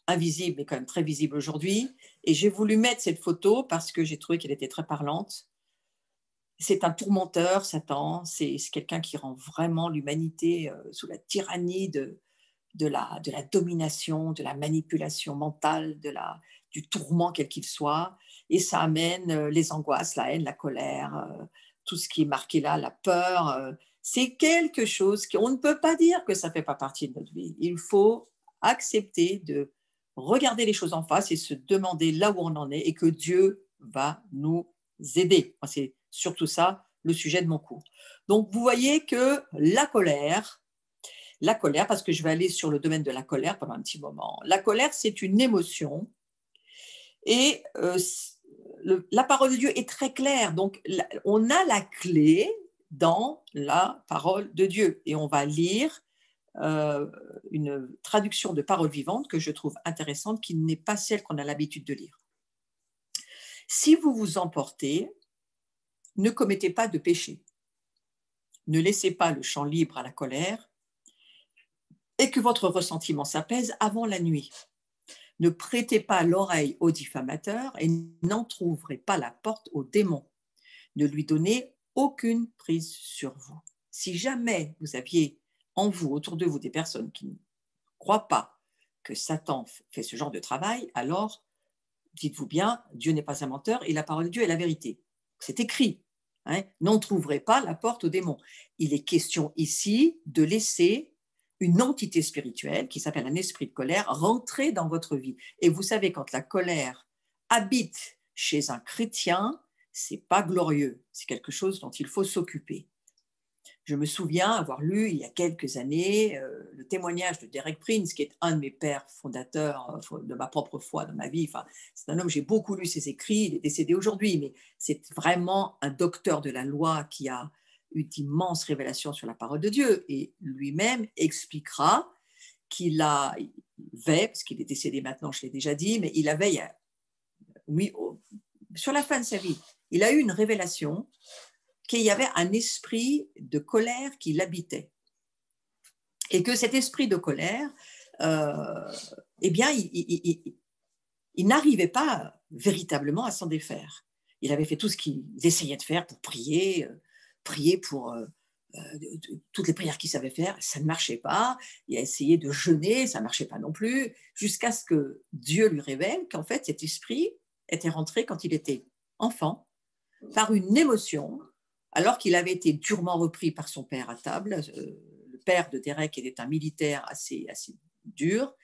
invisible, mais quand même très visible aujourd'hui, et j'ai voulu mettre cette photo parce que j'ai trouvé qu'elle était très parlante. C'est un tourmenteur, Satan, c'est quelqu'un qui rend vraiment l'humanité sous la tyrannie de la domination, de la manipulation mentale, du tourment quel qu'il soit. Et ça amène les angoisses, la haine, la colère, tout ce qui est marqué là, la peur. C'est quelque chose qu'on ne peut pas dire que ça ne fait pas partie de notre vie. Il faut accepter de regarder les choses en face et se demander là où on en est et que Dieu va nous aider. C'est surtout ça le sujet de mon cours. Donc, vous voyez que la colère, parce que je vais aller sur le domaine de la colère pendant un petit moment. La colère, c'est une émotion et la parole de Dieu est très claire. Donc, on a la clé dans la parole de Dieu et on va lire une traduction de parole vivante que je trouve intéressante, qui n'est pas celle qu'on a l'habitude de lire. Si vous vous emportez, ne commettez pas de péché. Ne laissez pas le champ libre à la colère et que votre ressentiment s'apaise avant la nuit. Ne prêtez pas l'oreille au diffamateur et n'entr'ouvrez pas la porte au démon. Ne lui donnez aucune prise sur vous. Si jamais vous aviez en vous, autour de vous, des personnes qui ne croient pas que Satan fait ce genre de travail, alors dites-vous bien, Dieu n'est pas un menteur et la parole de Dieu est la vérité. C'est écrit. Hein, n'entr'ouvrez pas la porte au démon. Il est question ici de laisser une entité spirituelle qui s'appelle un esprit de colère rentrer dans votre vie. Et vous savez, quand la colère habite chez un chrétien, c'est pas glorieux. C'est quelque chose dont il faut s'occuper. Je me souviens avoir lu il y a quelques années le témoignage de Derek Prince, qui est un de mes pères fondateurs de ma propre foi dans ma vie. Enfin, c'est un homme, j'ai beaucoup lu ses écrits, il est décédé aujourd'hui, mais c'est vraiment un docteur de la loi qui a eu d'immenses révélations sur la parole de Dieu. Et lui-même expliquera parce qu'il est décédé maintenant, je l'ai déjà dit, mais il avait, oui, sur la fin de sa vie, il a eu une révélation qu'il y avait un esprit de colère qui l'habitait. Et que cet esprit de colère, eh bien, il n'arrivait pas véritablement à s'en défaire. Il avait fait tout ce qu'il essayait de faire pour prier pour toutes les prières qu'il savait faire, ça ne marchait pas. Il a essayé de jeûner, ça ne marchait pas non plus, jusqu'à ce que Dieu lui révèle qu'en fait, cet esprit était rentré quand il était enfant, par une émotion, alors qu'il avait été durement repris par son père à table. Le père de Derek était un militaire assez dur,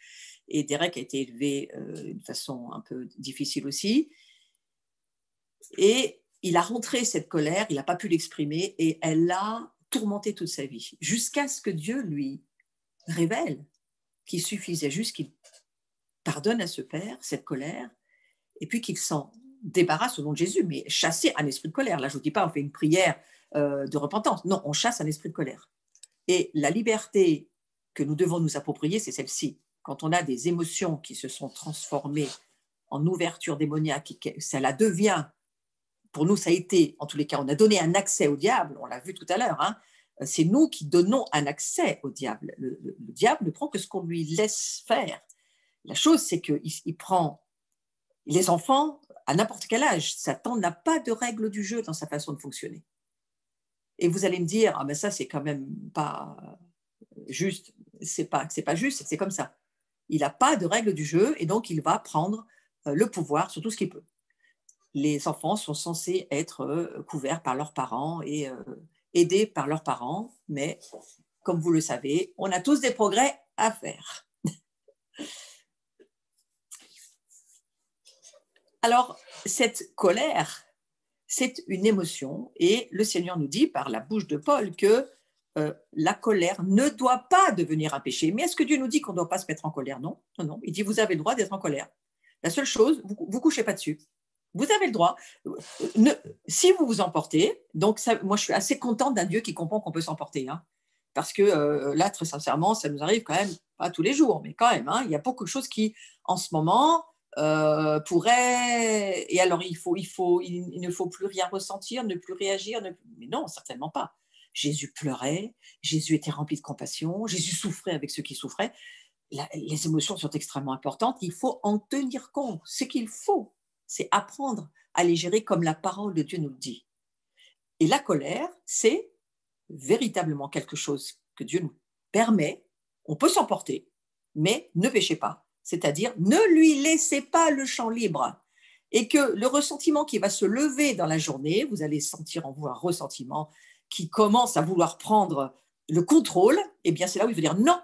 et Derek a été élevé d'une façon un peu difficile aussi. Et il a rentré cette colère, il n'a pas pu l'exprimer, et elle l'a tourmenté toute sa vie, jusqu'à ce que Dieu lui révèle qu'il suffisait juste qu'il pardonne à ce père cette colère, et puis qu'il s'en débarrasse au nom de Jésus, mais chasser un esprit de colère. Là, je ne vous dis pas, on fait une prière de repentance. Non, on chasse un esprit de colère. Et la liberté que nous devons nous approprier, c'est celle-ci. Quand on a des émotions qui se sont transformées en ouverture démoniaque, ça la devient, pour nous, ça a été, en tous les cas, on a donné un accès au diable, on l'a vu tout à l'heure, hein, c'est nous qui donnons un accès au diable. Le diable ne prend que ce qu'on lui laisse faire. La chose, c'est qu'il prend les enfants à n'importe quel âge. Satan n'a pas de règle du jeu dans sa façon de fonctionner. Et vous allez me dire, ah ben ça, c'est quand même pas juste. C'est pas juste, c'est comme ça. Il n'a pas de règle du jeu et donc il va prendre le pouvoir sur tout ce qu'il peut. Les enfants sont censés être couverts par leurs parents et aidés par leurs parents, mais comme vous le savez, on a tous des progrès à faire. Alors, cette colère, c'est une émotion et le Seigneur nous dit par la bouche de Paul que la colère ne doit pas devenir un péché. Mais est-ce que Dieu nous dit qu'on ne doit pas se mettre en colère? Non, non, non. Il dit vous avez le droit d'être en colère. La seule chose, vous ne couchez pas dessus. Vous avez le droit. Si vous vous emportez, donc ça, moi je suis assez contente d'un Dieu qui comprend qu'on peut s'emporter. Hein, parce que là, très sincèrement, ça nous arrive quand même, pas tous les jours, mais quand même, hein, il y a beaucoup de choses qui, en ce moment, pourraient… Et alors, il ne faut plus rien ressentir, ne plus réagir. Mais non, certainement pas. Jésus pleurait, Jésus était rempli de compassion, Jésus souffrait avec ceux qui souffraient. Les émotions sont extrêmement importantes, il faut en tenir compte. Ce qu'il faut, c'est apprendre à les gérer comme la parole de Dieu nous le dit. Et la colère, c'est véritablement quelque chose que Dieu nous permet. On peut s'emporter, mais ne péchez pas. C'est-à-dire, ne lui laissez pas le champ libre. Et que le ressentiment qui va se lever dans la journée, vous allez sentir en vous un ressentiment qui commence à vouloir prendre le contrôle, eh bien c'est là où il faut dire non,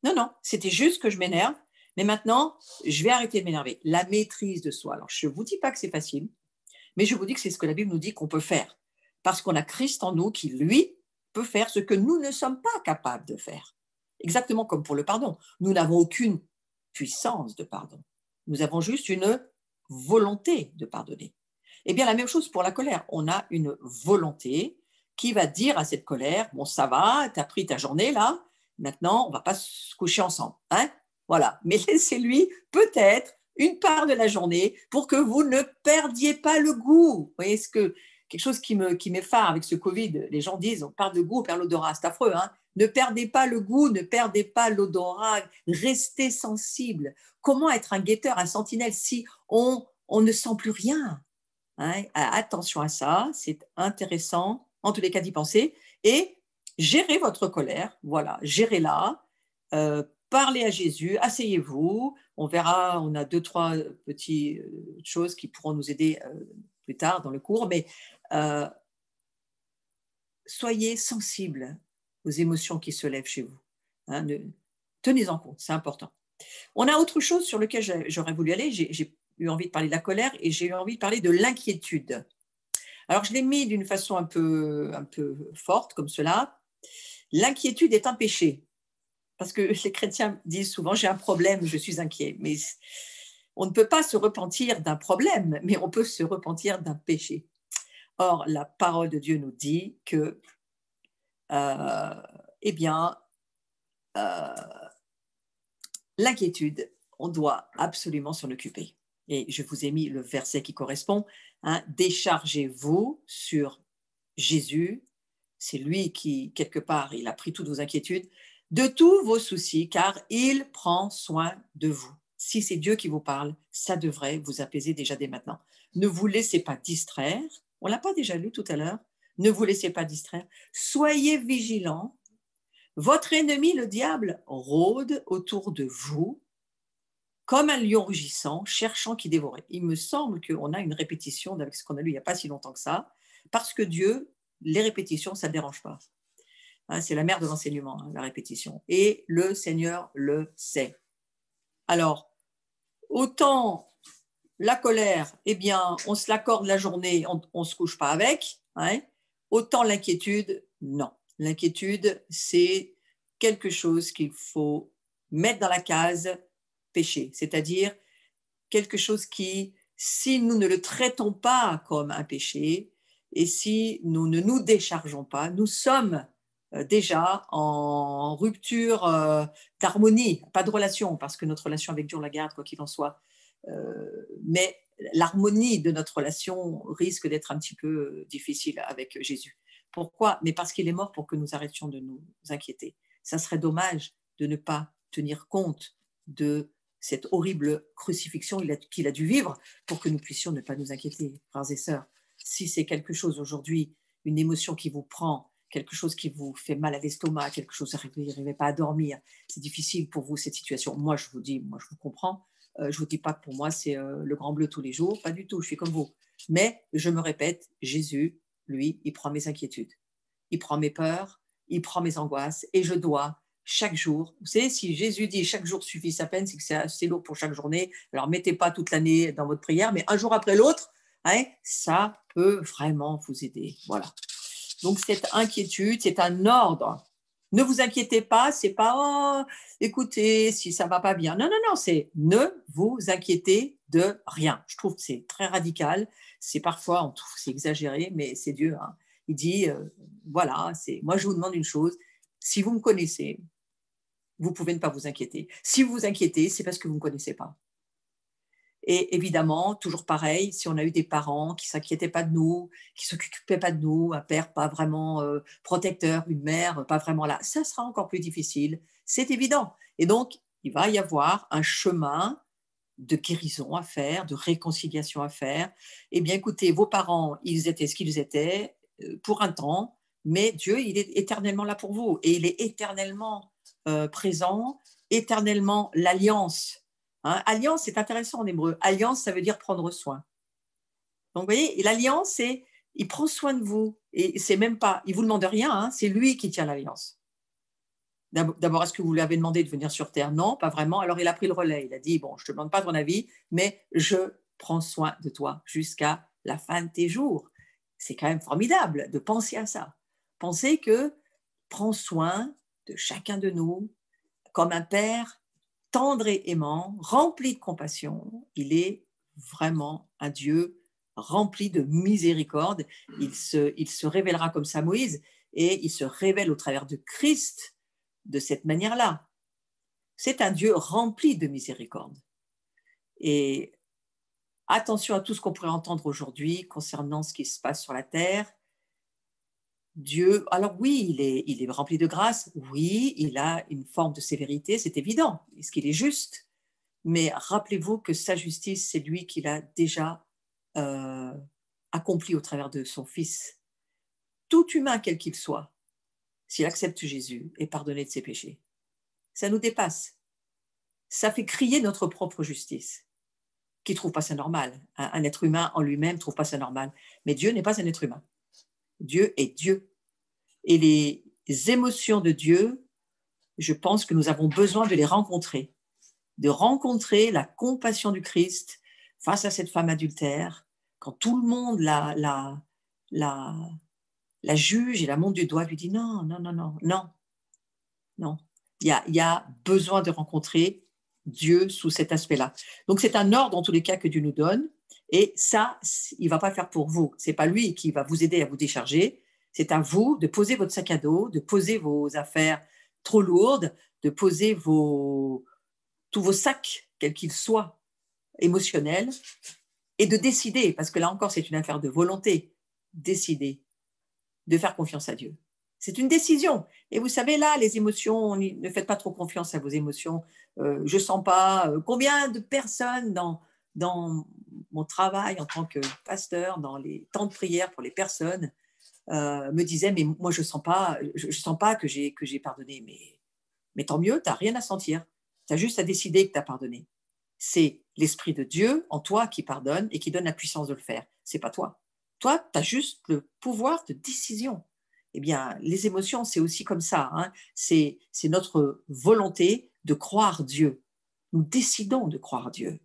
non, non, c'était juste que je m'énerve, mais maintenant, je vais arrêter de m'énerver. La maîtrise de soi. Alors, je ne vous dis pas que c'est facile, mais je vous dis que c'est ce que la Bible nous dit qu'on peut faire. Parce qu'on a Christ en nous qui, lui, peut faire ce que nous ne sommes pas capables de faire. Exactement comme pour le pardon. Nous n'avons aucune puissance de pardon. Nous avons juste une volonté de pardonner. Eh bien, la même chose pour la colère. On a une volonté qui va dire à cette colère, bon, ça va, tu as pris ta journée là, maintenant, on ne va pas se coucher ensemble. Hein, voilà. Mais laissez-lui peut-être une part de la journée pour que vous ne perdiez pas le goût. Vous voyez, quelque chose qui m'effare avec ce Covid, les gens disent on perd le goût, on perd l'odorat. C'est affreux. Hein, ne perdez pas le goût, ne perdez pas l'odorat, restez sensible. Comment être un guetteur, un sentinelle si on ne sent plus rien? Hein, attention à ça, c'est intéressant, en tous les cas d'y penser. Et gérez votre colère, voilà, gérez-la, parlez à Jésus, asseyez-vous, on verra, on a 2-3 petites choses qui pourront nous aider plus tard dans le cours, mais soyez sensibles aux émotions qui se lèvent chez vous. Hein, tenez-en compte, c'est important. On a autre chose sur lequel j'aurais voulu aller, j'ai eu envie de parler de la colère et j'ai eu envie de parler de l'inquiétude. Alors, je l'ai mis d'une façon un peu forte, comme cela. L'inquiétude est un péché. Parce que les chrétiens disent souvent, j'ai un problème, je suis inquiet. Mais on ne peut pas se repentir d'un problème, mais on peut se repentir d'un péché. Or, la parole de Dieu nous dit que, eh bien, l'inquiétude, on doit absolument s'en occuper. Et je vous ai mis le verset qui correspond, hein, déchargez-vous sur Jésus, c'est lui qui, quelque part, il a pris toutes vos inquiétudes, de tous vos soucis, car il prend soin de vous. Si c'est Dieu qui vous parle, ça devrait vous apaiser déjà dès maintenant. Ne vous laissez pas distraire, on ne l'a pas déjà lu tout à l'heure, ne vous laissez pas distraire, soyez vigilants. Votre ennemi, le diable, rôde autour de vous comme un lion rugissant, cherchant qui dévorer. Il me semble qu'on a une répétition avec ce qu'on a lu il n'y a pas si longtemps que ça, parce que Dieu, les répétitions, ça ne dérange pas. Hein, c'est la mère de l'enseignement, hein, la répétition. Et le Seigneur le sait. Alors, autant la colère, eh bien, on se l'accorde la journée, on ne se couche pas avec, hein, autant l'inquiétude, non. L'inquiétude, c'est quelque chose qu'il faut mettre dans la case péché, c'est-à-dire quelque chose qui, si nous ne le traitons pas comme un péché et si nous ne nous déchargeons pas, nous sommes déjà en rupture d'harmonie, pas de relation, parce que notre relation avec Dieu, on la garde quoi qu'il en soit. Mais l'harmonie de notre relation risque d'être un petit peu difficile avec Jésus. Pourquoi? Mais parce qu'il est mort pour que nous arrêtions de nous inquiéter. Ça serait dommage de ne pas tenir compte de cette horrible crucifixion qu'il a dû vivre pour que nous puissions ne pas nous inquiéter, frères et sœurs. Si c'est quelque chose aujourd'hui, une émotion qui vous prend, quelque chose qui vous fait mal à l'estomac, quelque chose, vous n'arrivez pas à dormir, c'est difficile pour vous cette situation. Moi, je vous dis, moi, je vous comprends. Je ne vous dis pas que pour moi, c'est le grand bleu tous les jours. Pas du tout, je suis comme vous. Mais je me répète, Jésus, lui, il prend mes inquiétudes. Il prend mes peurs, il prend mes angoisses et je dois chaque jour. Vous savez, si Jésus dit chaque jour suffit sa peine, c'est que c'est assez lourd pour chaque journée. Alors, mettez pas toute l'année dans votre prière, mais un jour après l'autre, hein, ça peut vraiment vous aider. Voilà. Donc, cette inquiétude, c'est un ordre. Ne vous inquiétez pas, c'est pas oh, écoutez, si ça va pas bien. Non, non, non, c'est ne vous inquiétez de rien. Je trouve que c'est très radical. C'est parfois, on trouve que c'est exagéré, mais c'est Dieu. Hein. Il dit voilà, moi je vous demande une chose. Si vous me connaissez, vous pouvez ne pas vous inquiéter. Si vous vous inquiétez, c'est parce que vous ne me connaissez pas. Et évidemment, toujours pareil, si on a eu des parents qui ne s'inquiétaient pas de nous, qui ne s'occupaient pas de nous, un père pas vraiment protecteur, une mère pas vraiment là, ça sera encore plus difficile, c'est évident. Et donc, il va y avoir un chemin de guérison à faire, de réconciliation à faire. Eh bien, écoutez, vos parents, ils étaient ce qu'ils étaient pour un temps, mais Dieu, il est éternellement là pour vous et il est éternellement présent, éternellement l'alliance. Hein, alliance, c'est intéressant en hébreu. Alliance, ça veut dire prendre soin. Donc, vous voyez, l'alliance, c'est il prend soin de vous. Et c'est même pas, il ne vous demande rien, hein, c'est lui qui tient l'alliance. D'abord, est-ce que vous lui avez demandé de venir sur Terre? Non, pas vraiment. Alors, il a pris le relais. Il a dit, bon, je ne te demande pas ton avis, mais je prends soin de toi jusqu'à la fin de tes jours. C'est quand même formidable de penser à ça. Pensez que prend soin de chacun de nous comme un père tendre et aimant, rempli de compassion. Il est vraiment un Dieu rempli de miséricorde. Il se révélera comme ça Moïse et il se révèle au travers de Christ de cette manière-là. C'est un Dieu rempli de miséricorde. Et attention à tout ce qu'on pourrait entendre aujourd'hui concernant ce qui se passe sur la terre. Dieu, alors oui, il est rempli de grâce, oui, il a une forme de sévérité, c'est évident, est-ce qu'il est juste? Mais rappelez-vous que sa justice, c'est lui qui l'a déjà accompli au travers de son Fils. Tout humain, quel qu'il soit, s'il accepte Jésus, est pardonné de ses péchés. Ça nous dépasse. Ça fait crier notre propre justice, qui ne trouve pas ça normal. Un être humain en lui-même ne trouve pas ça normal. Mais Dieu n'est pas un être humain. Dieu est Dieu. Et les émotions de Dieu, je pense que nous avons besoin de les rencontrer, de rencontrer la compassion du Christ face à cette femme adultère, quand tout le monde la juge et la montre du doigt, lui dit non, non, non, non, non, non. Il y a besoin de rencontrer Dieu sous cet aspect-là. Donc c'est un ordre en tous les cas que Dieu nous donne, et ça, il ne va pas faire pour vous. Ce n'est pas lui qui va vous aider à vous décharger, c'est à vous de poser votre sac à dos, de poser vos affaires trop lourdes, de poser vos tous vos sacs, quels qu'ils soient, émotionnels, et de décider, parce que là encore, c'est une affaire de volonté, décider de faire confiance à Dieu. C'est une décision. Et vous savez, là, les émotions, ne faites pas trop confiance à vos émotions. Je ne sens pas. Combien de personnes dans mon travail en tant que pasteur, dans les temps de prière pour les personnes, me disaient, mais moi, je sens pas que j'ai pardonné. Mais tant mieux, tu n'as rien à sentir. Tu as juste à décider que tu as pardonné. C'est l'Esprit de Dieu en toi qui pardonne et qui donne la puissance de le faire. Ce n'est pas toi. Toi, tu as juste le pouvoir de décision. Eh bien, les émotions, c'est aussi comme ça. Hein. C'est notre volonté de croire Dieu. Nous décidons de croire Dieu.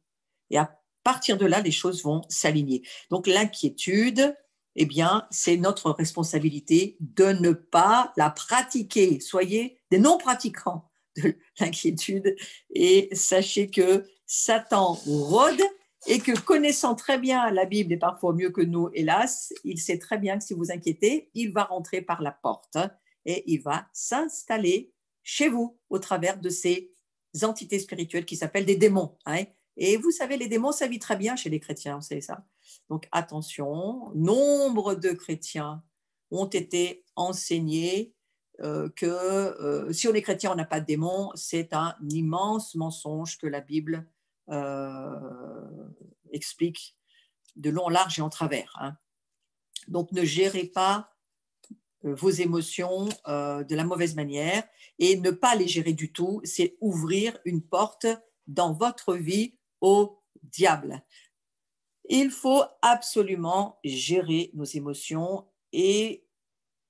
Et à partir de là, les choses vont s'aligner. Donc, l'inquiétude, eh bien, c'est notre responsabilité de ne pas la pratiquer. Soyez des non-pratiquants de l'inquiétude et sachez que Satan rôde et que connaissant très bien la Bible et parfois mieux que nous, hélas, il sait très bien que si vous inquiétez, il va rentrer par la porte et il va s'installer chez vous au travers de ces entités spirituelles qui s'appellent des démons. Hein. Et vous savez, les démons, ça vit très bien chez les chrétiens, vous savez ça. Donc attention, nombre de chrétiens ont été enseignés que si on est chrétien, on n'a pas de démons. C'est un immense mensonge que la Bible explique de long, large et en travers. Hein. Donc ne gérez pas vos émotions de la mauvaise manière et ne pas les gérer du tout, c'est ouvrir une porte dans votre vie au diable. Il faut absolument gérer nos émotions et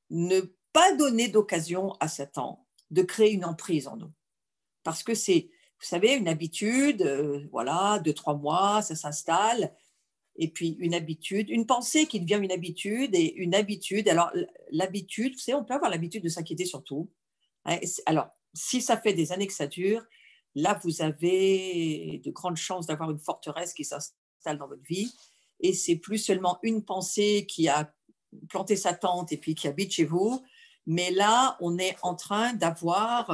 ne pas donner d'occasion à Satan de créer une emprise en nous. Parce que c'est, vous savez, une habitude, voilà, 2-3 mois, ça s'installe, et puis une habitude, une pensée qui devient une habitude, et une habitude, alors l'habitude, vous savez, on peut avoir l'habitude de s'inquiéter sur tout. Alors, si ça fait des années que ça dure, là, vous avez de grandes chances d'avoir une forteresse qui s'installe dans votre vie, et c'est plus seulement une pensée qui a planté sa tente et puis qui habite chez vous, mais là, on est en train d'avoir,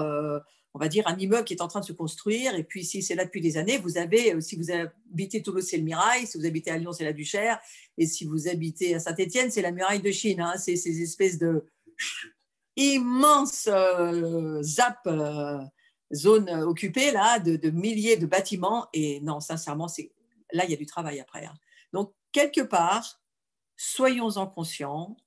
on va dire, un immeuble qui est en train de se construire, et puis si c'est là depuis des années, vous avez, si vous habitez Toulouse, c'est le Mirail, si vous habitez à Lyon, c'est la Duchère, et si vous habitez à Saint-Étienne, c'est la muraille de Chine. Hein. C'est ces espèces de immenses zones occupées là, de milliers de bâtiments, et non, sincèrement, là, il y a du travail après. Hein. Donc, quelque part, soyons-en conscients,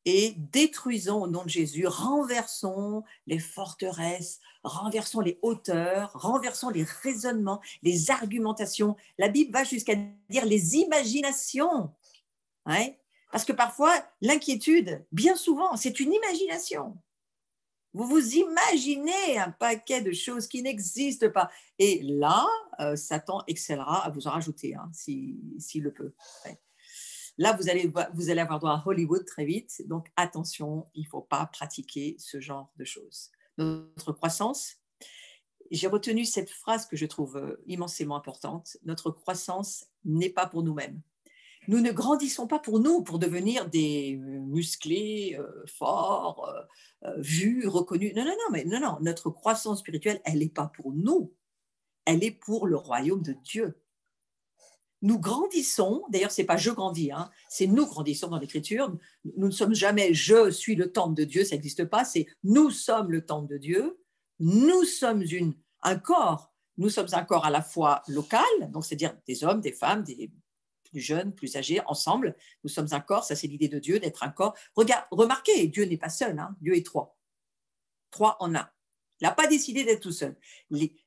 et détruisons au nom de Jésus, renversons les forteresses, renversons les hauteurs, renversons les raisonnements, les argumentations. La Bible va jusqu'à dire les imaginations. Hein? Parce que parfois, l'inquiétude, bien souvent, c'est une imagination. Vous vous imaginez un paquet de choses qui n'existent pas. Et là, Satan excellera à vous en rajouter, hein, s'il le peut. Ouais. Là, vous allez avoir droit à Hollywood très vite. Donc, attention, il ne faut pas pratiquer ce genre de choses. Notre croissance, j'ai retenu cette phrase que je trouve immensément importante. Notre croissance n'est pas pour nous-mêmes. Nous ne grandissons pas pour nous, pour devenir des musclés, forts, vus, reconnus. Non, non. Notre croissance spirituelle, elle n'est pas pour nous. Elle est pour le royaume de Dieu. Nous grandissons, d'ailleurs, ce n'est pas je grandis, hein, c'est nous grandissons dans l'Écriture. Nous ne sommes jamais je suis le temple de Dieu, ça n'existe pas, c'est nous sommes le temple de Dieu. Nous sommes un corps. Nous sommes un corps à la fois local, donc c'est-à-dire des hommes, des femmes, des plus jeunes, plus âgés, ensemble. Nous sommes un corps, ça c'est l'idée de Dieu, d'être un corps. Remarquez, Dieu n'est pas seul, hein, Dieu est trois. Trois en un. Il n'a pas décidé d'être tout seul.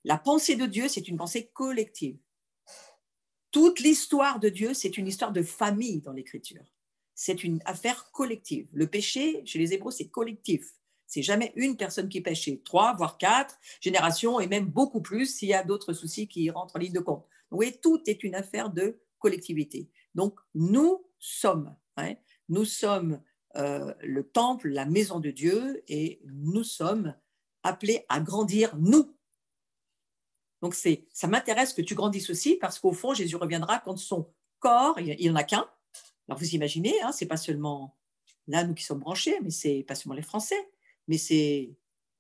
La pensée de Dieu, c'est une pensée collective. Toute l'histoire de Dieu, c'est une histoire de famille dans l'Écriture. C'est une affaire collective. Le péché, chez les Hébreux, c'est collectif. C'est jamais une personne qui pêche, c'est 3, voire 4 générations, et même beaucoup plus s'il y a d'autres soucis qui rentrent en ligne de compte. Donc, vous voyez, tout est une affaire de collectivité. Donc, nous sommes le temple, la maison de Dieu, et nous sommes appelés à grandir, nous. Donc, ça m'intéresse que tu grandisses aussi, parce qu'au fond, Jésus reviendra quand son corps, il n'y en a qu'un. Alors, vous imaginez, hein, ce n'est pas seulement là, nous qui sommes branchés, mais ce n'est pas seulement les Français, mais c'est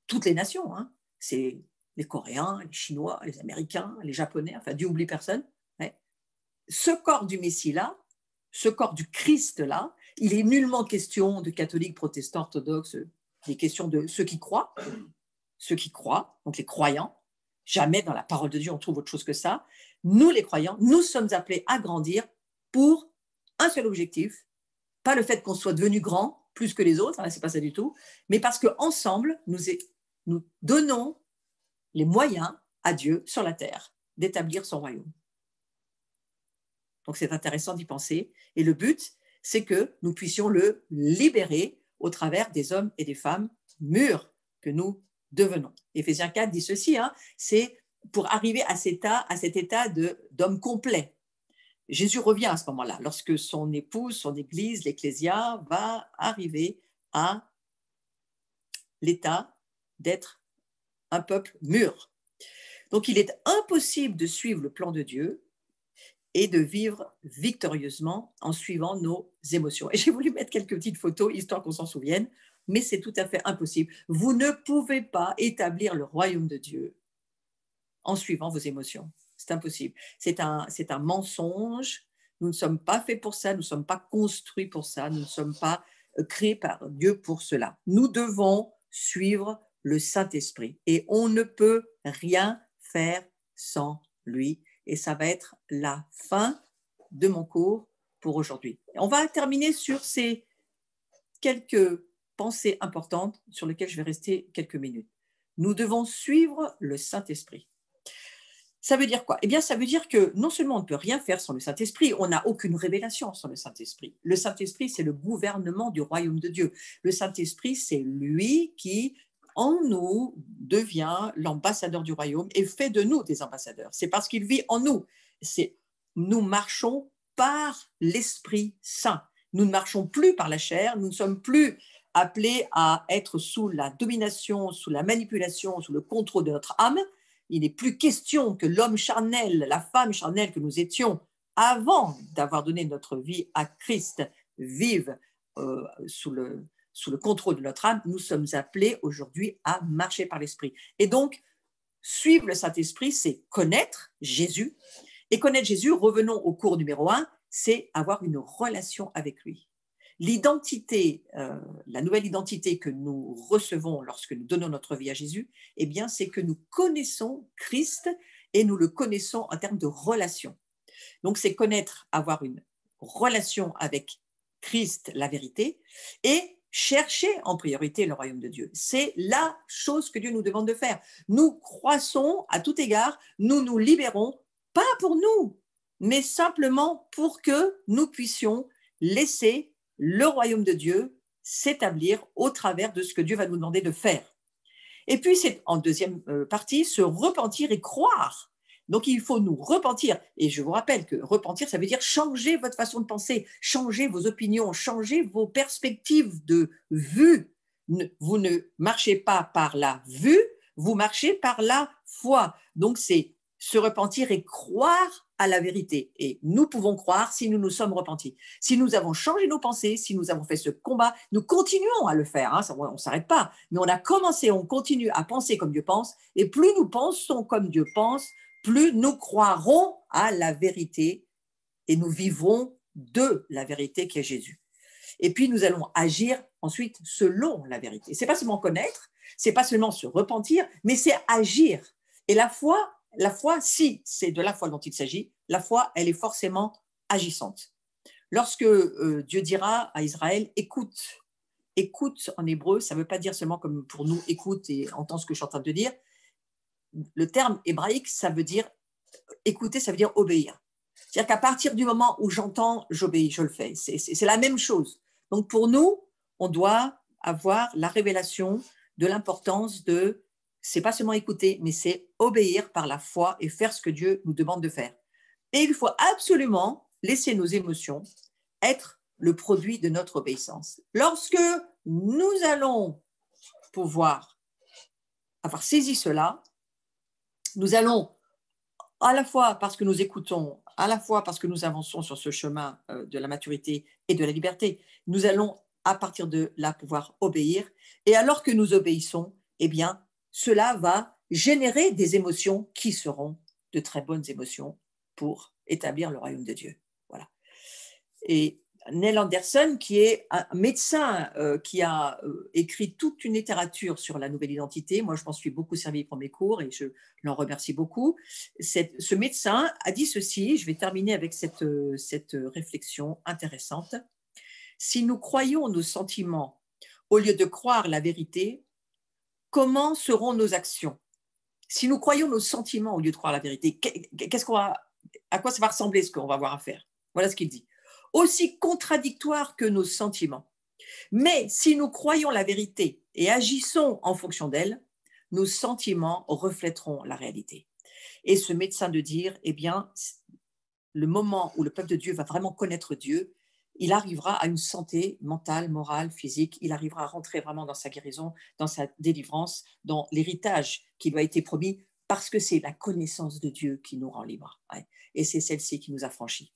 toutes les nations. Hein. C'est les Coréens, les Chinois, les Américains, les Japonais, enfin Dieu oublie personne. Ouais. Ce corps du Messie-là, ce corps du Christ-là, il est nullement question de catholiques, protestants, orthodoxes, des questions de ceux qui croient, donc les croyants. Jamais dans la parole de Dieu on trouve autre chose que ça. Nous, les croyants, nous sommes appelés à grandir pour un seul objectif, pas le fait qu'on soit devenu grand plus que les autres, hein, c'est pas ça du tout, mais parce qu'ensemble, nous donnons les moyens à Dieu sur la terre d'établir son royaume. Donc c'est intéressant d'y penser. Et le but, c'est que nous puissions le libérer au travers des hommes et des femmes mûrs que nous devenons. Éphésiens 4 dit ceci, hein, c'est pour arriver à cet état d'homme complet. Jésus revient à ce moment-là, lorsque son épouse, son église, l'ecclésia va arriver à l'état d'être un peuple mûr. Donc il est impossible de suivre le plan de Dieu et de vivre victorieusement en suivant nos émotions. Et j'ai voulu mettre quelques petites photos, histoire qu'on s'en souvienne, mais c'est tout à fait impossible. Vous ne pouvez pas établir le royaume de Dieu en suivant vos émotions. C'est impossible. C'est un mensonge. Nous ne sommes pas faits pour ça, nous ne sommes pas construits pour ça, nous ne sommes pas créés par Dieu pour cela. Nous devons suivre le Saint-Esprit et on ne peut rien faire sans lui. Et ça va être la fin de mon cours pour aujourd'hui. On va terminer sur ces quelques pensées importantes sur lesquelles je vais rester quelques minutes. Nous devons suivre le Saint-Esprit. Ça veut dire quoi? Eh bien, ça veut dire que non seulement on ne peut rien faire sans le Saint-Esprit, on n'a aucune révélation sans le Saint-Esprit. Le Saint-Esprit, c'est le gouvernement du royaume de Dieu. Le Saint-Esprit, c'est lui qui, en nous, devient l'ambassadeur du royaume et fait de nous des ambassadeurs. C'est parce qu'il vit en nous. Nous marchons par l'Esprit Saint. Nous ne marchons plus par la chair, nous ne sommes plus appelés à être sous la domination, sous la manipulation, sous le contrôle de notre âme. Il n'est plus question que l'homme charnel, la femme charnelle que nous étions avant d'avoir donné notre vie à Christ vive sous le contrôle de notre âme. Nous sommes appelés aujourd'hui à marcher par l'Esprit. Et donc, suivre le Saint-Esprit, c'est connaître Jésus. Et connaître Jésus, revenons au cours numéro 1, c'est avoir une relation avec lui. L'identité, la nouvelle identité que nous recevons lorsque nous donnons notre vie à Jésus, eh bien, c'est que nous connaissons Christ et nous le connaissons en termes de relation. Donc, c'est connaître, avoir une relation avec Christ, la vérité, et chercher en priorité le royaume de Dieu. C'est la chose que Dieu nous demande de faire. Nous croissons à tout égard, nous nous libérons, pas pour nous, mais simplement pour que nous puissions laisser le royaume de Dieu s'établir au travers de ce que Dieu va nous demander de faire. Et puis, c'est en deuxième partie, se repentir et croire. Donc, il faut nous repentir. Et je vous rappelle que repentir, ça veut dire changer votre façon de penser, changer vos opinions, changer vos perspectives de vue. Vous ne marchez pas par la vue, vous marchez par la foi. Donc, c'est se repentir et croire à la vérité. Et nous pouvons croire si nous nous sommes repentis. Si nous avons changé nos pensées, si nous avons fait ce combat, nous continuons à le faire. Hein, on ne s'arrête pas. Mais on a commencé, on continue à penser comme Dieu pense. Et plus nous pensons comme Dieu pense, plus nous croirons à la vérité et nous vivrons de la vérité qui est Jésus. Et puis nous allons agir ensuite selon la vérité. Ce n'est pas seulement connaître, ce n'est pas seulement se repentir, mais c'est agir. Et la foi, si c'est de la foi dont il s'agit, la foi, elle est forcément agissante. Lorsque Dieu dira à Israël, écoute en hébreu, ça ne veut pas dire seulement comme pour nous, écoute et entends ce que je suis en train de dire. Le terme hébraïque, ça veut dire, écouter, ça veut dire obéir. C'est-à-dire qu'à partir du moment où j'entends, j'obéis, je le fais. C'est la même chose. Donc pour nous, on doit avoir la révélation de l'importance de, c'est pas seulement écouter, mais c'est obéir par la foi et faire ce que Dieu nous demande de faire. Et il faut absolument laisser nos émotions être le produit de notre obéissance. Lorsque nous allons pouvoir avoir saisi cela, nous allons, à la fois parce que nous écoutons, à la fois parce que nous avançons sur ce chemin de la maturité et de la liberté, nous allons à partir de là pouvoir obéir. Et alors que nous obéissons, eh bien, cela va générer des émotions qui seront de très bonnes émotions pour établir le royaume de Dieu. Voilà. Et Neil Anderson, qui est un médecin qui a écrit toute une littérature sur la nouvelle identité, moi je m'en suis beaucoup servi pour mes cours et je l'en remercie beaucoup. Ce médecin a dit ceci, je vais terminer avec cette réflexion intéressante. Si nous croyons nos sentiments au lieu de croire la vérité, comment seront nos actions? Si nous croyons nos sentiments au lieu de croire la vérité, à quoi ça va ressembler ce qu'on va avoir à faire? Voilà ce qu'il dit. Aussi contradictoire que nos sentiments. Mais si nous croyons la vérité et agissons en fonction d'elle, nos sentiments reflèteront la réalité. Et ce médecin de dire, eh bien, le moment où le peuple de Dieu va vraiment connaître Dieu, il arrivera à une santé mentale, morale, physique, il arrivera à rentrer vraiment dans sa guérison, dans sa délivrance, dans l'héritage qui lui a été promis, parce que c'est la connaissance de Dieu qui nous rend libres. Ouais. Et c'est celle-ci qui nous a franchis.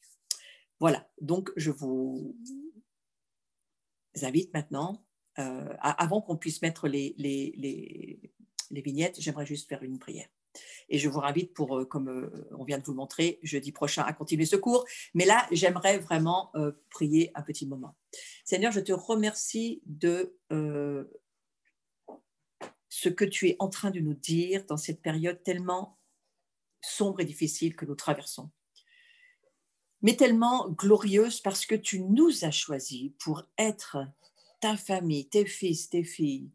Voilà, donc je vous invite maintenant, avant qu'on puisse mettre les vignettes, j'aimerais juste faire une prière. Et je vous invite pour, comme on vient de vous le montrer, jeudi prochain à continuer ce cours. Mais là, j'aimerais vraiment prier un petit moment. Seigneur, je te remercie de ce que tu es en train de nous dire dans cette période tellement sombre et difficile que nous traversons. Mais tellement glorieuse parce que tu nous as choisis pour être ta famille, tes fils, tes filles,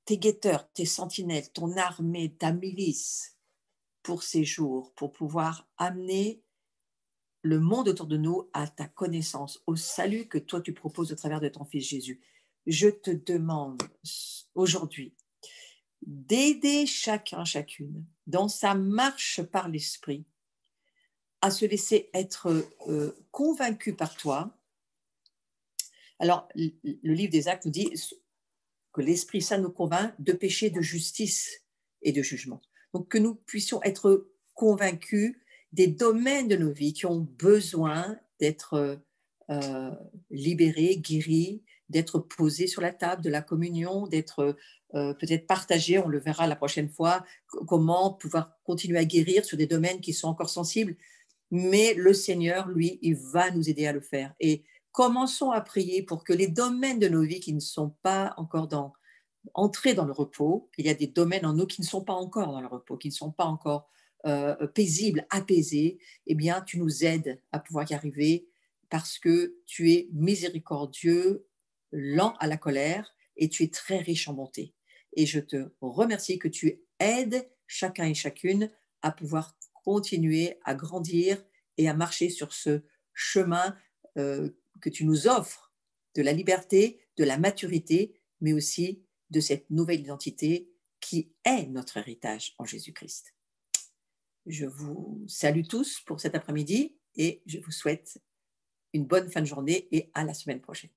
tes guetteurs, tes sentinelles, ton armée, ta milice pour ces jours, pour pouvoir amener le monde autour de nous à ta connaissance, au salut que toi tu proposes au travers de ton Fils Jésus. Je te demande aujourd'hui d'aider chacun, chacune dans sa marche par l'Esprit à se laisser être convaincu par toi. Alors, le livre des Actes nous dit que l'Esprit Saint nous convainc de péché, de justice et de jugement. Donc, que nous puissions être convaincus des domaines de nos vies qui ont besoin d'être libérés, guéris, d'être posés sur la table de la communion, d'être peut-être partagés, on le verra la prochaine fois, comment pouvoir continuer à guérir sur des domaines qui sont encore sensibles. Mais le Seigneur, lui, il va nous aider à le faire. Et commençons à prier pour que les domaines de nos vies qui ne sont pas encore entrés dans le repos, il y a des domaines en nous qui ne sont pas encore dans le repos, qui ne sont pas encore paisibles, apaisés, eh bien, tu nous aides à pouvoir y arriver parce que tu es miséricordieux, lent à la colère et tu es très riche en bonté. Et je te remercie que tu aides chacun et chacune à pouvoir continuer à grandir et à marcher sur ce chemin que tu nous offres de la liberté, de la maturité, mais aussi de cette nouvelle identité qui est notre héritage en Jésus-Christ. Je vous salue tous pour cet après-midi et je vous souhaite une bonne fin de journée et à la semaine prochaine.